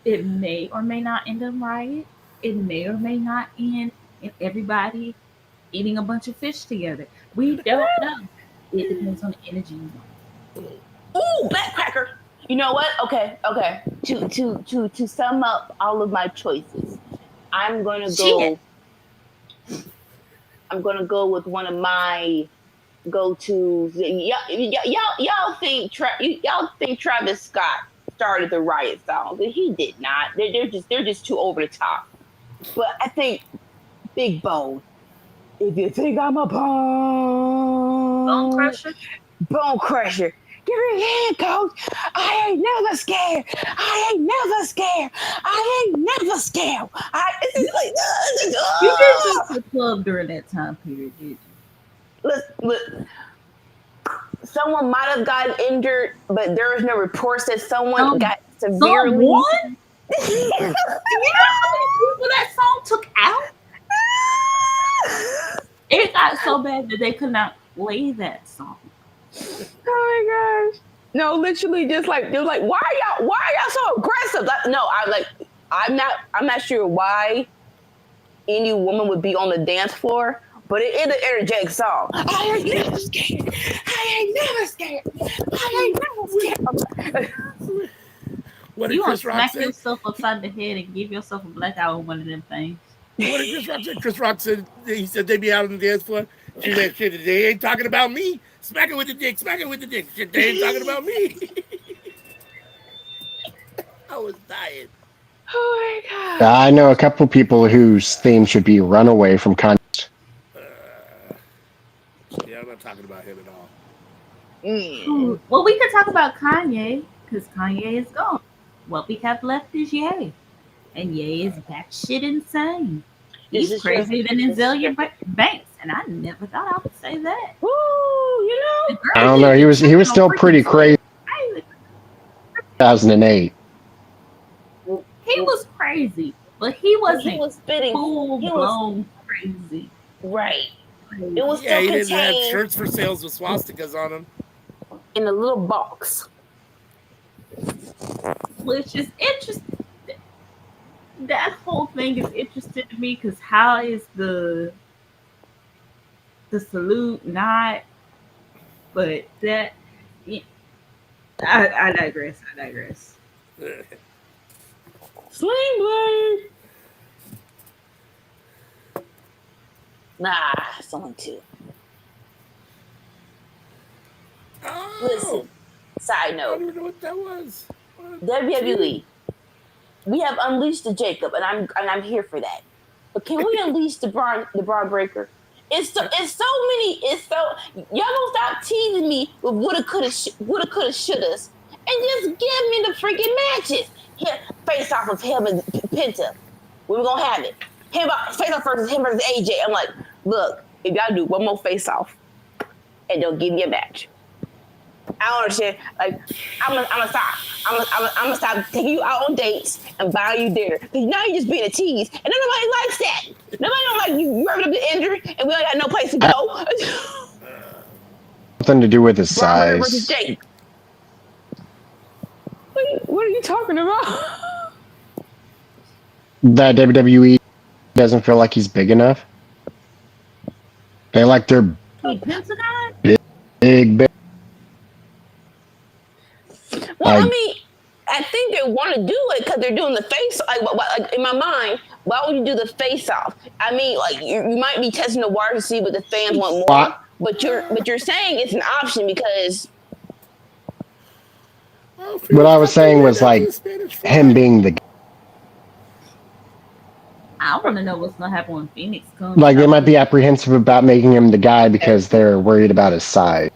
it may or may not end in riot. It may or may not end in everybody eating a bunch of fish together. We don't know. It depends on the energy you want. Ooh, backpacker. You know what? Okay. To sum up all of my choices, I'm gonna go with one of my go-tos. Y'all think Travis Scott started the riot song, but he did not. They're just too over the top. But I think Big Bone. If you think I'm a bone crusher. Give me your hand, coach. I ain't never scared. You didn't go to the club during that time period, did you? Look, someone might have gotten injured, but there was no reports that someone got severely. Someone? You know how many people that song took out? It got so bad that they could not play that song. Oh my gosh! No, literally, just like they were like, why are y'all so aggressive? I'm not sure why any woman would be on the dance floor, but it is an energetic song. I ain't never scared. What did You want Chris to Rock smack say? yourself upside the head and give yourself a black eye on one of them things. What did Chris Rock say? Chris Rock said he said they'd be out on the dance floor. She said, shit, they ain't talking about me. Smack it with the dick. Shit, they ain't talking about me. I was dying. Oh my god! I know a couple people whose theme should be "Run Away" from Kanye. Yeah, I'm not talking about him at all. Well, we could talk about Kanye because Kanye is gone. What we have left is Ye, and Ye is batshit insane. He's crazier than Azealia Banks, and I never thought I would say that. Woo, you know. I don't know. He was still pretty crazy. 2008. He was crazy, but he wasn't. He was spitting full blown crazy. Right. It was Yeah, still he didn't have contained shirts for sales with swastikas on them. in a little box. Which is interesting. That whole thing is interesting to me because how is the salute not? But that, yeah, I digress. Sling blade. Nah, it's only two. Oh, Listen, side I note, don't even know what that was. WWE, we have unleashed the Jacob, and I'm here for that. But can we unleash the Braun Breaker? It's so y'all gonna stop teasing me with woulda, coulda, shouldas, and just give me the freaking matches. Here, face off of him and Penta. We were gonna have it. Face off versus him versus AJ. I'm like, look, if y'all do one more face off and don't give me a match, I don't understand. Like, I'm gonna stop. I'm gonna stop taking you out on dates and buying you dinner. Cause now you're just being a tease, and nobody likes that. Nobody don't like you wrapping up the injury, and we don't got no place to go. Nothing to do with his Braun Breaker versus size. Jake. What are you talking about? That WWE doesn't feel like he's big enough. They like their Who, Pentagon? big. Well, I mean, I think they want to do it because they're doing the face. Like in my mind, why would you do the face off? I mean, like you might be testing the water to see what the fans want more, but you're saying it's an option because. What I was saying was like him being the. I want to know what's gonna happen when Phoenix comes. Like they might be apprehensive about making him the guy because they're worried about his size.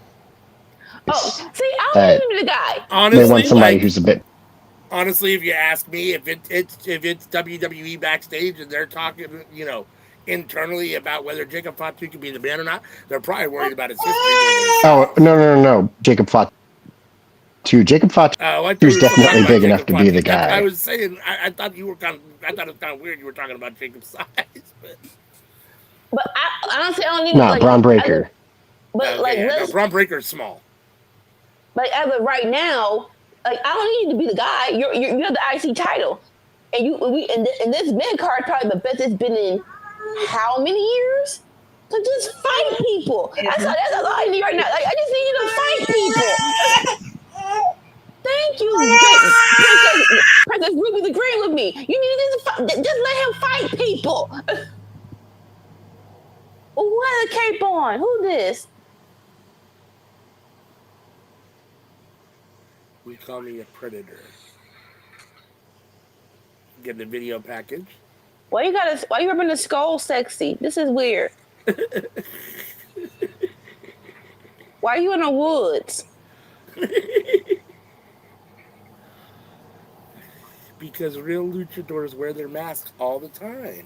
Oh, see, I don't need him the guy. Honestly, they want somebody who's a bit. Honestly, if you ask me, if it's WWE backstage and they're talking, internally about whether Jacob Fatu can be the man or not, they're probably worried about his history. Oh no! Jacob Fatu. Jacob Fatu is definitely big enough to be the guy. I was saying, I thought you were I thought it was kind of weird you were talking about Jacob's size, but I honestly I don't need. Nah, Braun Breaker. But Braun Breaker's small. Like as of right now, like I don't need you to be the guy. You have the IC title, and and this mid card probably the best it's been in how many years? So just fight people. That's all I need right now. Like I just need you to fight people. Thank you, Princess Ruby's agreeing with me. You need to just let him fight people. Who has a cape on? Who this? We call me a predator. Get the video package. Why you rubbing the skull sexy? This is weird. Why are you in the woods? Because real luchadors wear their masks all the time.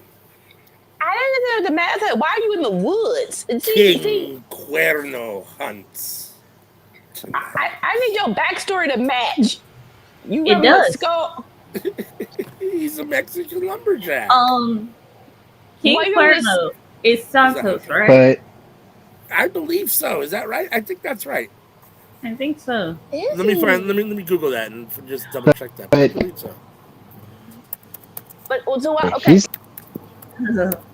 I didn't know the mask. Why are you in the woods? King Cuerno hunts. I need your backstory to match. You it does. Skull. He's a Mexican lumberjack. King Cuerno is Santos, right? But I believe so. Is that right? I think that's right. I think so. Let me Google that and just double check that. I believe so. But so okay. He's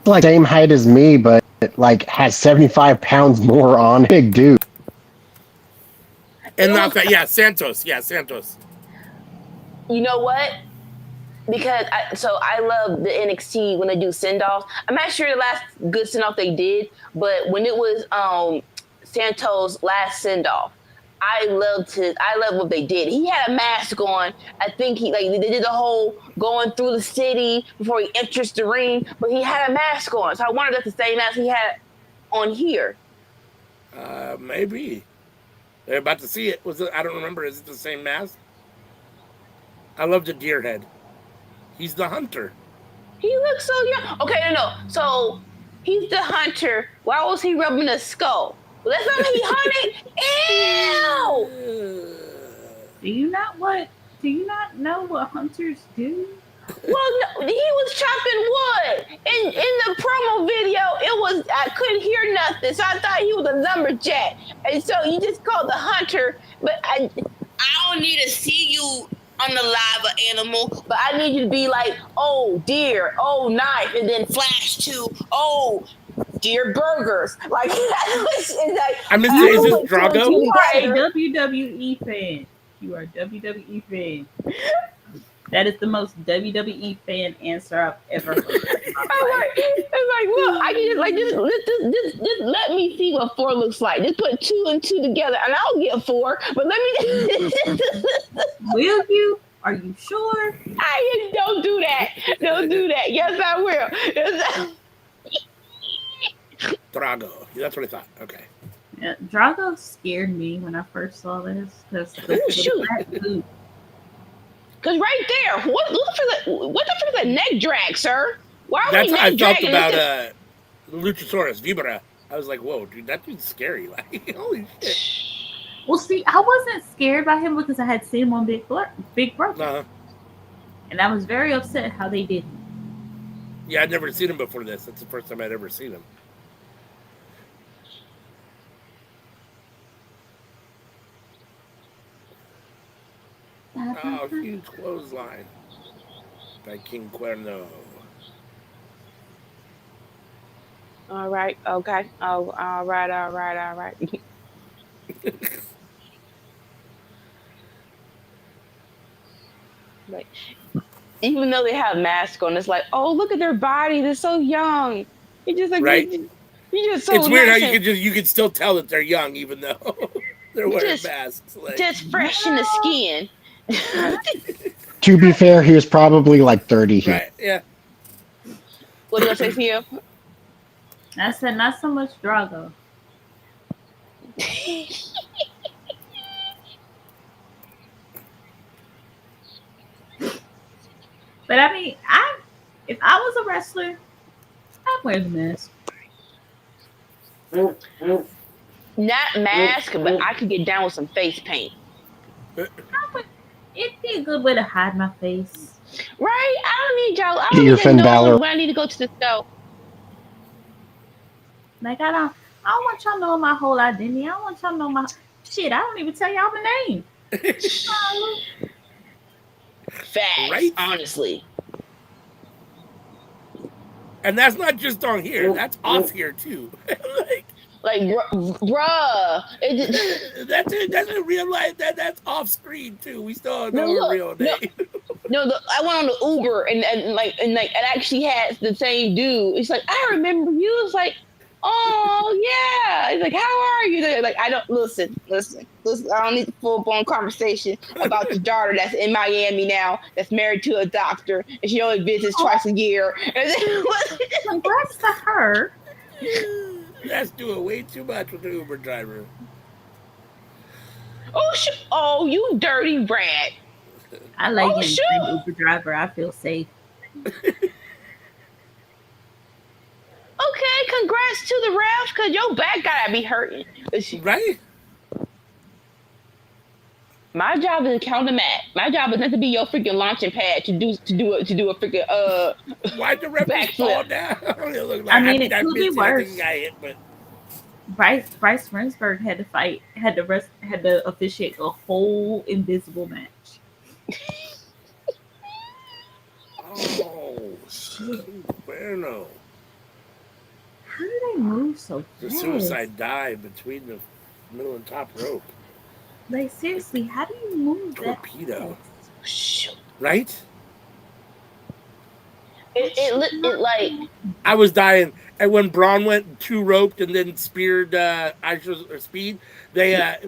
like same height as me, but like has 75 pounds more on. Big dude. And not that, Santos. Yeah, Santos. You know what? Because I love the NXT when they do send-offs. I'm not sure the last good send-off they did, but when it was Santos' last send-off, I loved what they did. He had a mask on. I think they did the whole going through the city before he enters the ring, but he had a mask on. So I wondered if that's the same mask he had on here. Maybe. They're about to see it. I don't remember. Is it the same mask? I love the deer head. He's the hunter. He looks so young. Okay, no. So he's the hunter. Why was he rubbing a skull? Well, that's not he hunted. Ew! Do you not know what hunters do? Well, no, he was chopping wood. In the promo video, I couldn't hear nothing, so I thought he was a lumberjack. And so you just called the hunter, but I don't need to see you on the live animal, but I need you to be like, oh, deer, oh, knife, and then flash to, oh, deer burgers. Like, is this Drago? You are a WWE fan. You are a WWE fan. That is the most WWE fan answer I've ever heard in It's like, look, I can just like just let me see what 4 looks like. Just put 2 and 2 together, and I'll get 4. But let me. Will you? Are you sure? I don't do that. Don't do that. Yes, I will. Yes, Drago. Yeah, that's what I thought. Okay. Yeah, Drago scared me when I first saw this because oh shoot! Because right there, what the frick is a neck drag, sir? Why are That's we how I neck felt dragging about this? Luchasaurus Vibra. I was like, whoa, dude, that dude's scary. Like, holy shit. Well, see, I wasn't scared by him because I had seen him on Big Brother. Uh-huh. And I was very upset how they did him. Yeah, I'd never seen him before this. That's the first time I'd ever seen him. Oh, huge clothesline by King Cuerno. All right. Okay. Oh, all right. Like, even though they have masks on, it's like, oh, look at their body. They're so young. You just like, right? You just so it's weird nice how you can still tell that they're young even though they're wearing masks. Like, just fresh in the skin. To be fair, he was probably like 30 here. Right? Yeah. What did I say to you? I said not so much Drago. But I mean, if I was a wrestler, I'd wear the mask. Not mask, but I could get down with some face paint. It'd be a good way to hide my face. Right? I don't need y'all. I Get don't your need to Finn know Balor. when I need to go to the store. Like I don't want y'all to know my whole identity. I don't want y'all to know my shit. I don't even tell y'all my name. Facts, Right? honestly. And that's not just on here. That's off here too. like bruh. That's it. That's in real life. That's off screen too. We still don't know her real name. No, I went on the Uber and it actually has the same dude. It's like, I remember you. It's like, oh yeah. It's like, how are you? Like, I don't listen. I don't need the full blown conversation about the daughter that's in Miami now, that's married to a doctor, and she only visits twice a year. Congrats to her. That's doing way too much with the Uber driver. Oh, you dirty rat. I like getting Uber driver. I feel safe. Okay, congrats to the refs, because your back gotta be hurting. Right? My job is to count the mat. My job is not to be your freaking launching pad to do a freaking Why'd the ref fall down? It I mean, it could be worse. But Bryce Remsburg had to officiate a whole invisible match. Oh, Cuerno. How do they move so fast? The suicide dive between the middle and top rope. Like, seriously, how do you move Torpedo. That? Right? It like... I was dying. And when Braun went 2 roped and then speared Aisha's Speed,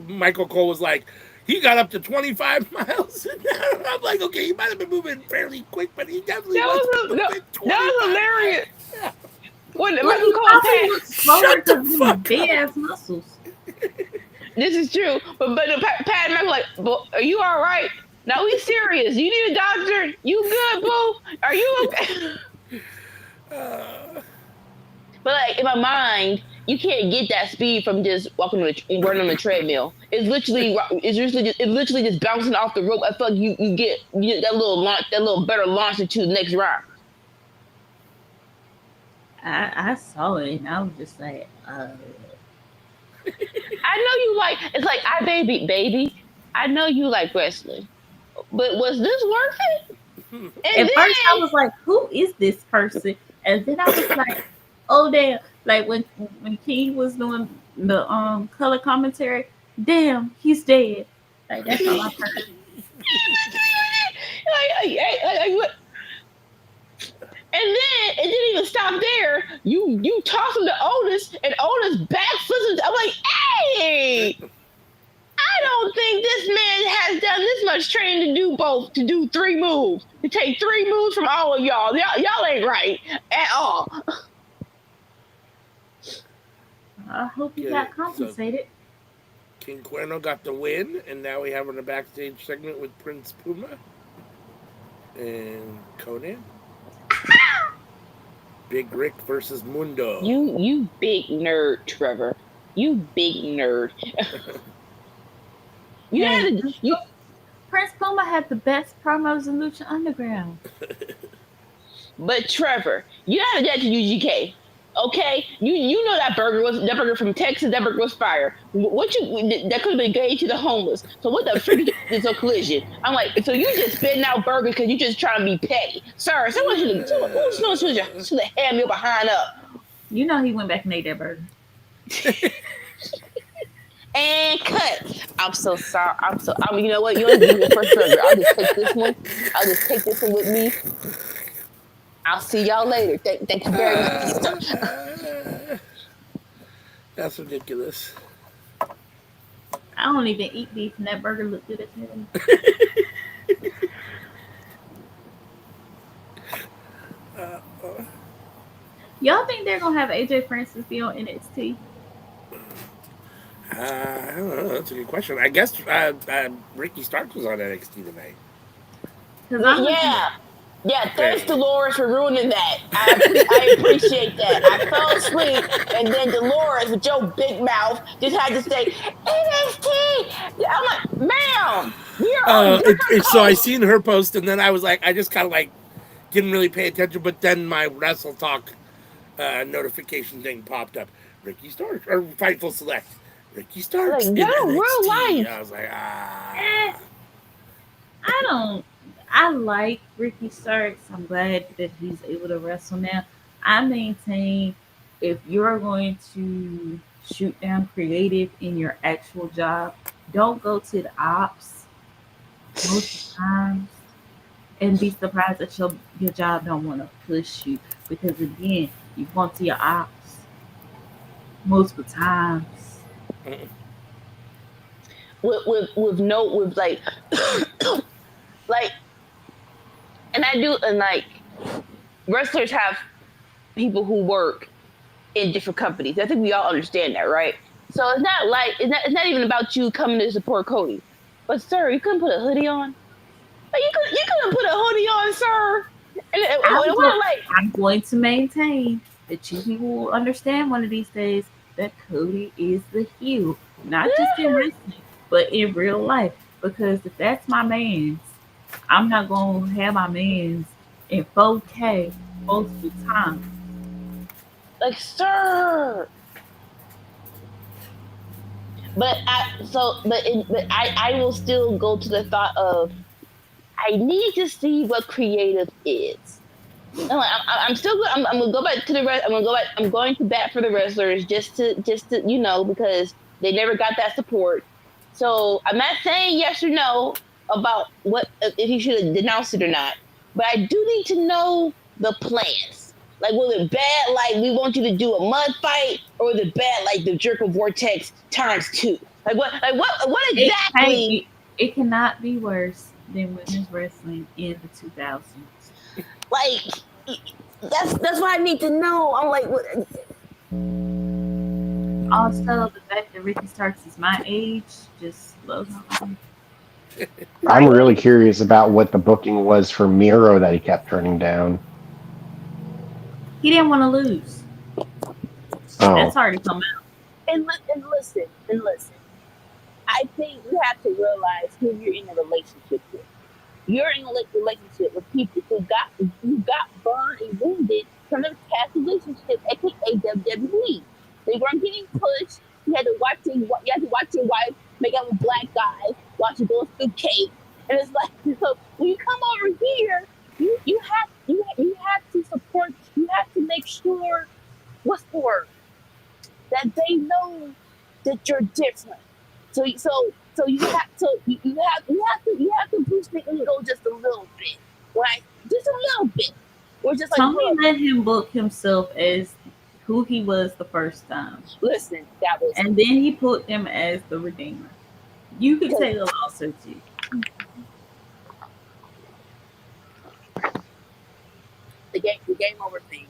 Michael Cole was like, he got up to 25 miles an hour. I'm like, okay, he might have been moving fairly quick, but he definitely wasn't moving 25. That was hilarious. Yeah. When Michael Cole shut the fuck big ass muscles. This is true, but Pat McAfee like, are you all right? No, we serious. You need a doctor. You good, boo? Are you okay? But like in my mind, you can't get that speed from just running on the treadmill. It's literally just bouncing off the rope. I feel like you get that little launch, that little better launch into the next round. I saw it and I was just like, I know you like. It's like baby. I know you like wrestling, but was this worth it? And at first I was like, who is this person? And then I was like, oh damn! Like when King was doing the color commentary, damn, he's dead. Like that's all I've heard. didn't even stop there. You toss him to Otis, and Otis backflips. I'm like, hey, I don't think this man has done this much training to do 3 moves, to take 3 moves from all of y'all. Y'all ain't right at all. I hope he Get got it? compensated. King Cuerno got the win, and now we have a backstage segment with Prince Puma and Conan. Big Rick versus Mundo. You big nerd, Trevor. You big nerd. You Prince Puma had the best promos in Lucha Underground. But Trevor, you added that to UGK. Okay, you know that burger from Texas. That burger was fire. That could have been gave to the homeless. So what the freak is a collision? I'm like, so you just spitting out burgers because you just trying to be petty, sir. Someone should have hand me behind up. You know he went back and ate that burger. And cut. I'm so sorry. You know what? You want to give me the first burger? I'll just take this one. I'll just take this one with me. I'll see y'all later. Thank you very much. That's ridiculous. I don't even eat beef, and that burger looked good as hell. Y'all think they're gonna have AJ Francis be on NXT? I don't know. That's a good question. I guess Ricky Starks was on NXT tonight. Yeah. Thanks, Dolores, for ruining that. I appreciate that. I fell asleep, and then Dolores, with your big mouth, just had to say NXT. I'm like, ma'am, we're on different So I seen her post, and then I was like, I just kind of like didn't really pay attention. But then my Wrestle Talk notification thing popped up. Ricky Starks or Fightful Select. Ricky Starks. Like, no, real life. I was like, I like Ricky Starks. I'm glad that he's able to wrestle now. I maintain if you're going to shoot down creative in your actual job, don't go to the ops most of the times and be surprised that your job don't want to push you, because again, you go to your ops multiple times. With like like, and like wrestlers have people who work in different companies. I think we all understand that, right? So it's not even about you coming to support Cody. But sir, you couldn't put a hoodie on. Like, you couldn't put a hoodie on, sir. I'm going to maintain that you people will understand one of these days that Cody is the heel, not just in wrestling, but in real life. Because if that's my man's, I'm not going to have my man's in 4K multiple times. Like, sir. But I will still go to the thought of, I need to see what creative is. I'm still good. I'm gonna go back to the rest. I'm going to bat for the wrestlers just to because they never got that support. So I'm not saying yes or no about what if he should have denounced it or not. But I do need to know the plans. Like, was it bad? Like, we want you to do a mud fight, or was it bad? Like the Jerk of Vortex ×2. Like what exactly? It cannot be worse than women's wrestling in the 2000s. Like, that's what I need to know. I'm like, what? Also, the fact that Ricky Starks is my age just blows my mind. I'm really curious about what the booking was for Miro that he kept turning down. He didn't want to lose. Oh. That's hard to come out. And listen. I think you have to realize who you're in a relationship with. You're in a relationship with people who got burned and wounded from their past relationship, aka WWE. They weren't getting pushed. You had to watch your wife make out with black guys, watch you go through cake, and it's like, so when you come over here, you have to support. You have to make sure, what's the word, that they know that you're different. So you have to boost the ego just a little bit, right? Just a little bit. We're just like, Tony look, let him book himself as who he was the first time, listen, that was and then he put him as the Redeemer. You could because take a lawsuit to you. the game over thing.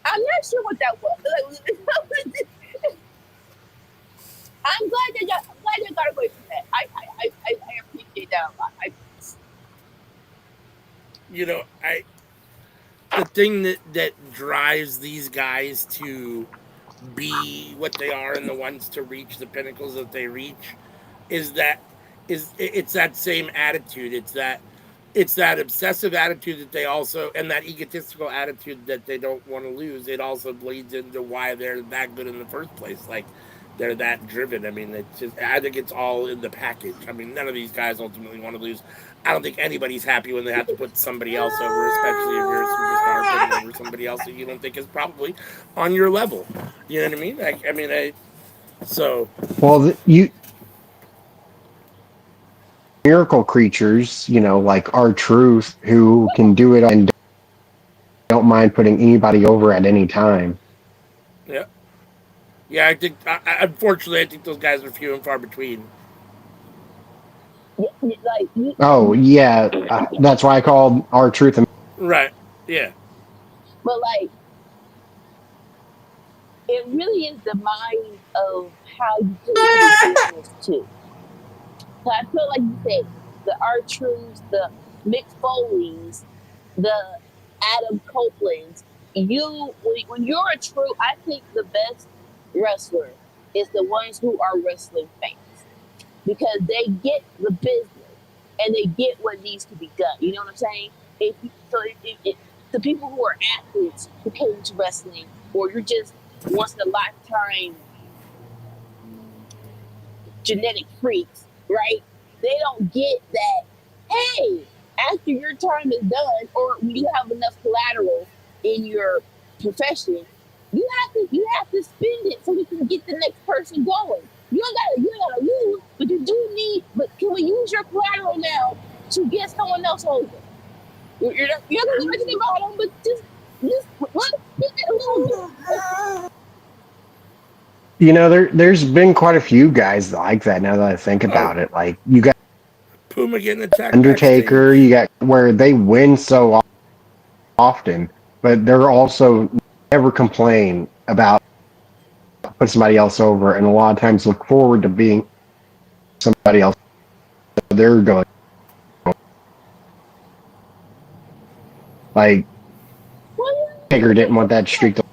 I'm not sure what that was. I'm glad they got away from that. I appreciate that a lot. The thing that drives these guys to be what they are and the ones to reach the pinnacles that they reach is that it's that same attitude. It's that obsessive attitude that they also, and that egotistical attitude that they don't want to lose. It also bleeds into why they're that good in the first place. Like, they're that driven. I mean, I think it's all in the package. I mean, none of these guys ultimately want to lose. I don't think anybody's happy when they have to put somebody else over, especially if you're a superstar putting over somebody else that you don't think is probably on your level. You know what I mean? So Well, miracle creatures, like our truth, who can do it and don't mind putting anybody over at any time. yeah, yeah. Unfortunately, I think those guys are few and far between. Like, Oh yeah, that's why I called our truth. Right? Yeah. but like, it really is the mind of how you put into the business too. So I feel like you said the R-Truths, the Mick Foleys, the Adam Copelands. When you're a true, I think the best wrestler is the ones who are wrestling fans because they get the business and they get what needs to be done. You know what I'm saying? The people who are athletes who came into wrestling, or you're just once in a lifetime genetic freaks, right? They don't get that, hey, after your time is done, or when you have enough collateral in your profession, you have to spend it so we can get the next person going. You don't gotta lose, but you do need. But can we use your collateral now to get someone else over? You're not gonna mention about them, but just get it a little bit. There's been quite a few guys like that. Now that I think Oh, about it, like you got Puma getting attacked Undertaker, backstage. you got where they win so often, but they're also never complain about put somebody else over, and a lot of times look forward to being somebody else. They're going like Taker didn't want that streak to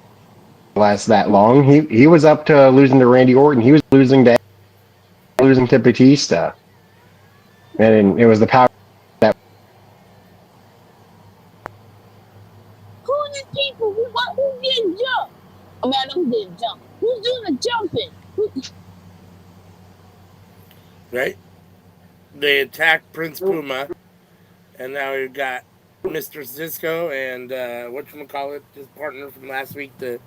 last that long. He was up to losing to Randy Orton. He was losing to Batista, and it was the power that Who are these people? Who's getting jumped? I mean, I know who didn't jump. Who's doing the jumping? Right? They attacked Prince Puma, and now we've got Mr. Cisco and whatchamacallit, his partner from last week, the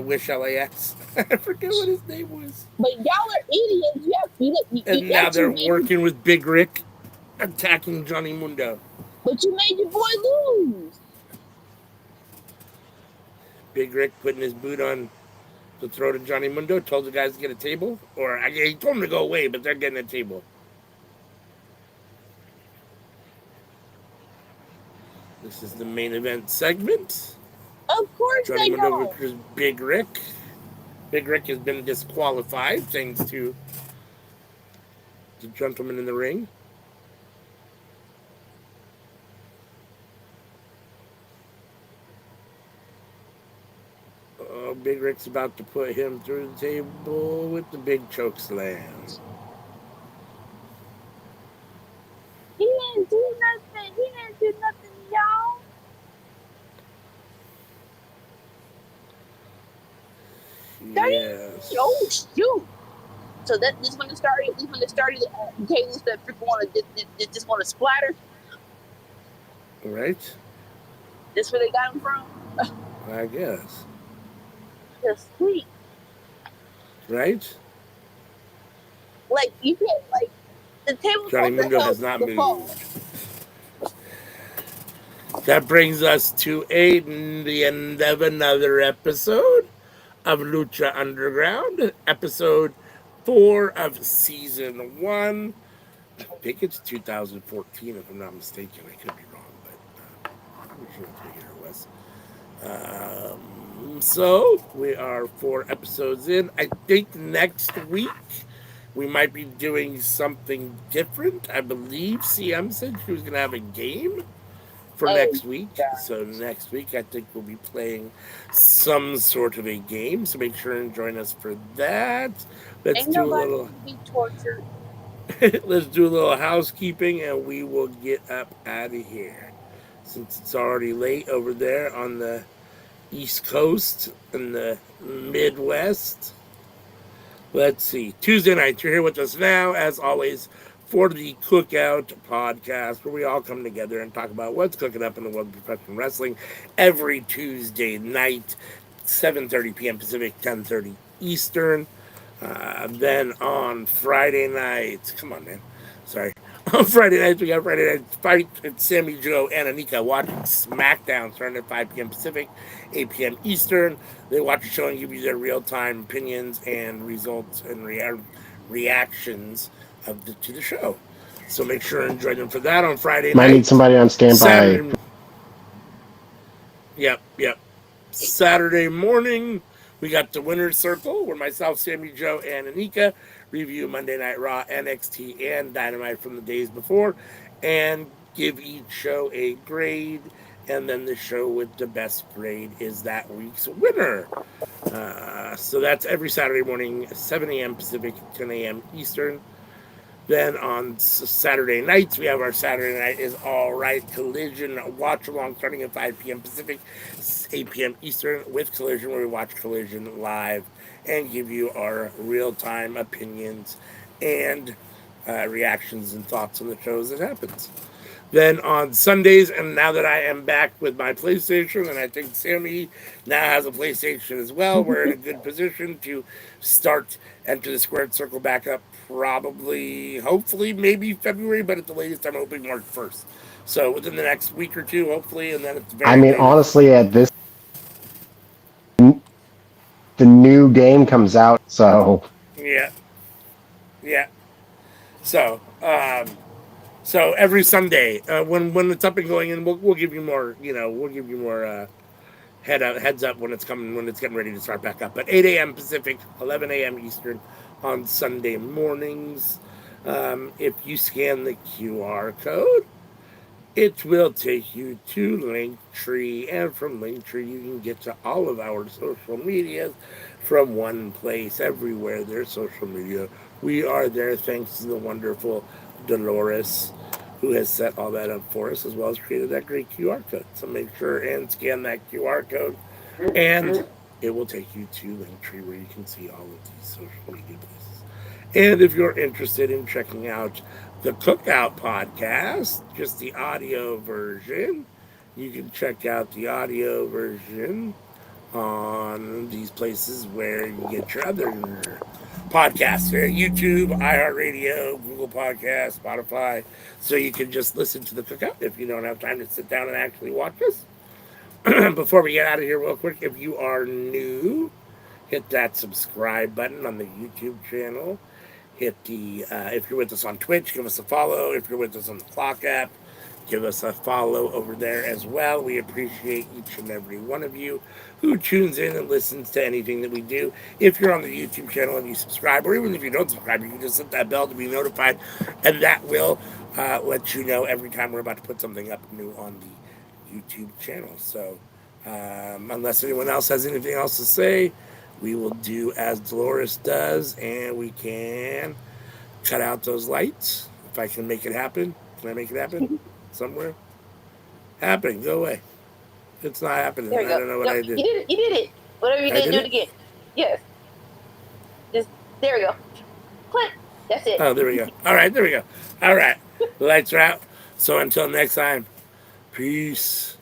Wish LAX. I forget what his name was. But y'all are idiots. And now That they're you made, working with Big Rick, attacking Johnny Mundo. but you made your boy lose. Big Rick putting his boot on the throat of Johnny Mundo, told the guys to get a table. He told them to go away, but they're getting a table. This is the main event segment. Of course Johnny they Mundo don't. versus Big Rick. Big Rick has been disqualified thanks to the gentleman in the ring. Big Rick's about to put him through the table with the big choke slam. He didn't do nothing. He didn't do nothing, y'all. Yes. Oh shoot! So that this when it started. This when it started. Cables that freaking want to just want to splatter. Right? This where they got him from. I guess. That's sweet. Right? Like you can't like the table's Johnny supposed to Mundo help has not the fall. moved. That brings us to the end of another episode of Lucha Underground, episode 4 of season 1. I think it's 2014, if I'm not mistaken. I could be wrong, but I'm sure that's what year it was. So we are 4 episodes in. I think next week we might be doing something different. I believe CM said she was going to have a game for next week. So next week I think we'll be playing some sort of a game. So make sure and join us for that. Let's do a little be tortured. let's do a little housekeeping and we will get up out of here. Since it's already late over there on the East Coast and the Midwest. Let's see. Tuesday night, you're here with us now, as always, for the Cookout podcast, where we all come together and talk about what's cooking up in the world of professional wrestling every Tuesday night, 7:30 p.m. Pacific, 10:30 Eastern. Then on Friday nights, come on, man. Sorry. On Friday nights, we got Friday Night Fight with Sammy Joe and Anika watching SmackDown starting at 5 p.m. Pacific, 8 p.m. Eastern. They watch the show and give you their real-time opinions and results and reactions to the show. So make sure and join them for that on Friday night. Might need somebody on standby. Yep. Saturday morning, we got the Winner's Circle, where myself, Sammy Joe, and Anika review Monday Night Raw, NXT, and Dynamite from the days before, and give each show a grade, and then the show with the best grade is that week's winner. So that's every Saturday morning, 7 a.m. Pacific, 10 a.m. Eastern. Then on Saturday nights, we have our Saturday Night is All Right Collision watch along starting at 5 p.m. Pacific, 8 p.m. Eastern with Collision, where we watch Collision live and give you our real-time opinions and reactions and thoughts on the shows that happens. Then on Sundays, and now that I am back with my PlayStation, and I think Sammy now has a PlayStation as well, we're in a good position to enter the Squared Circle back up probably, hopefully, maybe February, but at the latest, I'm hoping March 1st. So within the next week or two, hopefully, and then it's very... I mean, honestly, at this, the new game comes out, so... Yeah. So every Sunday, when it's up and going, and we'll give you more, heads up when it's getting ready to start back up. But 8 a.m. Pacific, 11 a.m. Eastern on Sunday mornings. If you scan the QR code, it will take you to Linktree, and from Linktree you can get to all of our social medias from one place. Everywhere there's social media, we are there thanks to the wonderful Dolores, who has set all that up for us, as well as created that great QR code. So make sure and scan that QR code, and it will take you to Linktree, where you can see all of these social media places. And if you're interested in checking out the Cookout podcast, just the audio version, you can check out the audio version on these places where you get your other podcasts, YouTube, iHeartRadio, Google Podcasts, Spotify. So you can just listen to the Cookout if you don't have time to sit down and actually watch us. Before we get out of here real quick, if you are new, hit that subscribe button on the YouTube channel. Hit the, if you're with us on Twitch, give us a follow. If you're with us on the Clock app, give us a follow over there as well. We appreciate each and every one of you who tunes in and listens to anything that we do. If you're on the YouTube channel and you subscribe, or even if you don't subscribe, you can just hit that bell to be notified, and that will let you know every time we're about to put something up new on the YouTube channel. So unless anyone else has anything else to say, we will do as Dolores does, and we can cut out those lights. If I can make it happen. Can I make it happen? Somewhere? Happening. Go away. It's not happening. I don't know what I did. You did it. Whatever you did, do it again. Yes. Just, there we go. Click. That's it. Oh, there we go. All right, there we go. All right. The lights are out. So until next time, peace.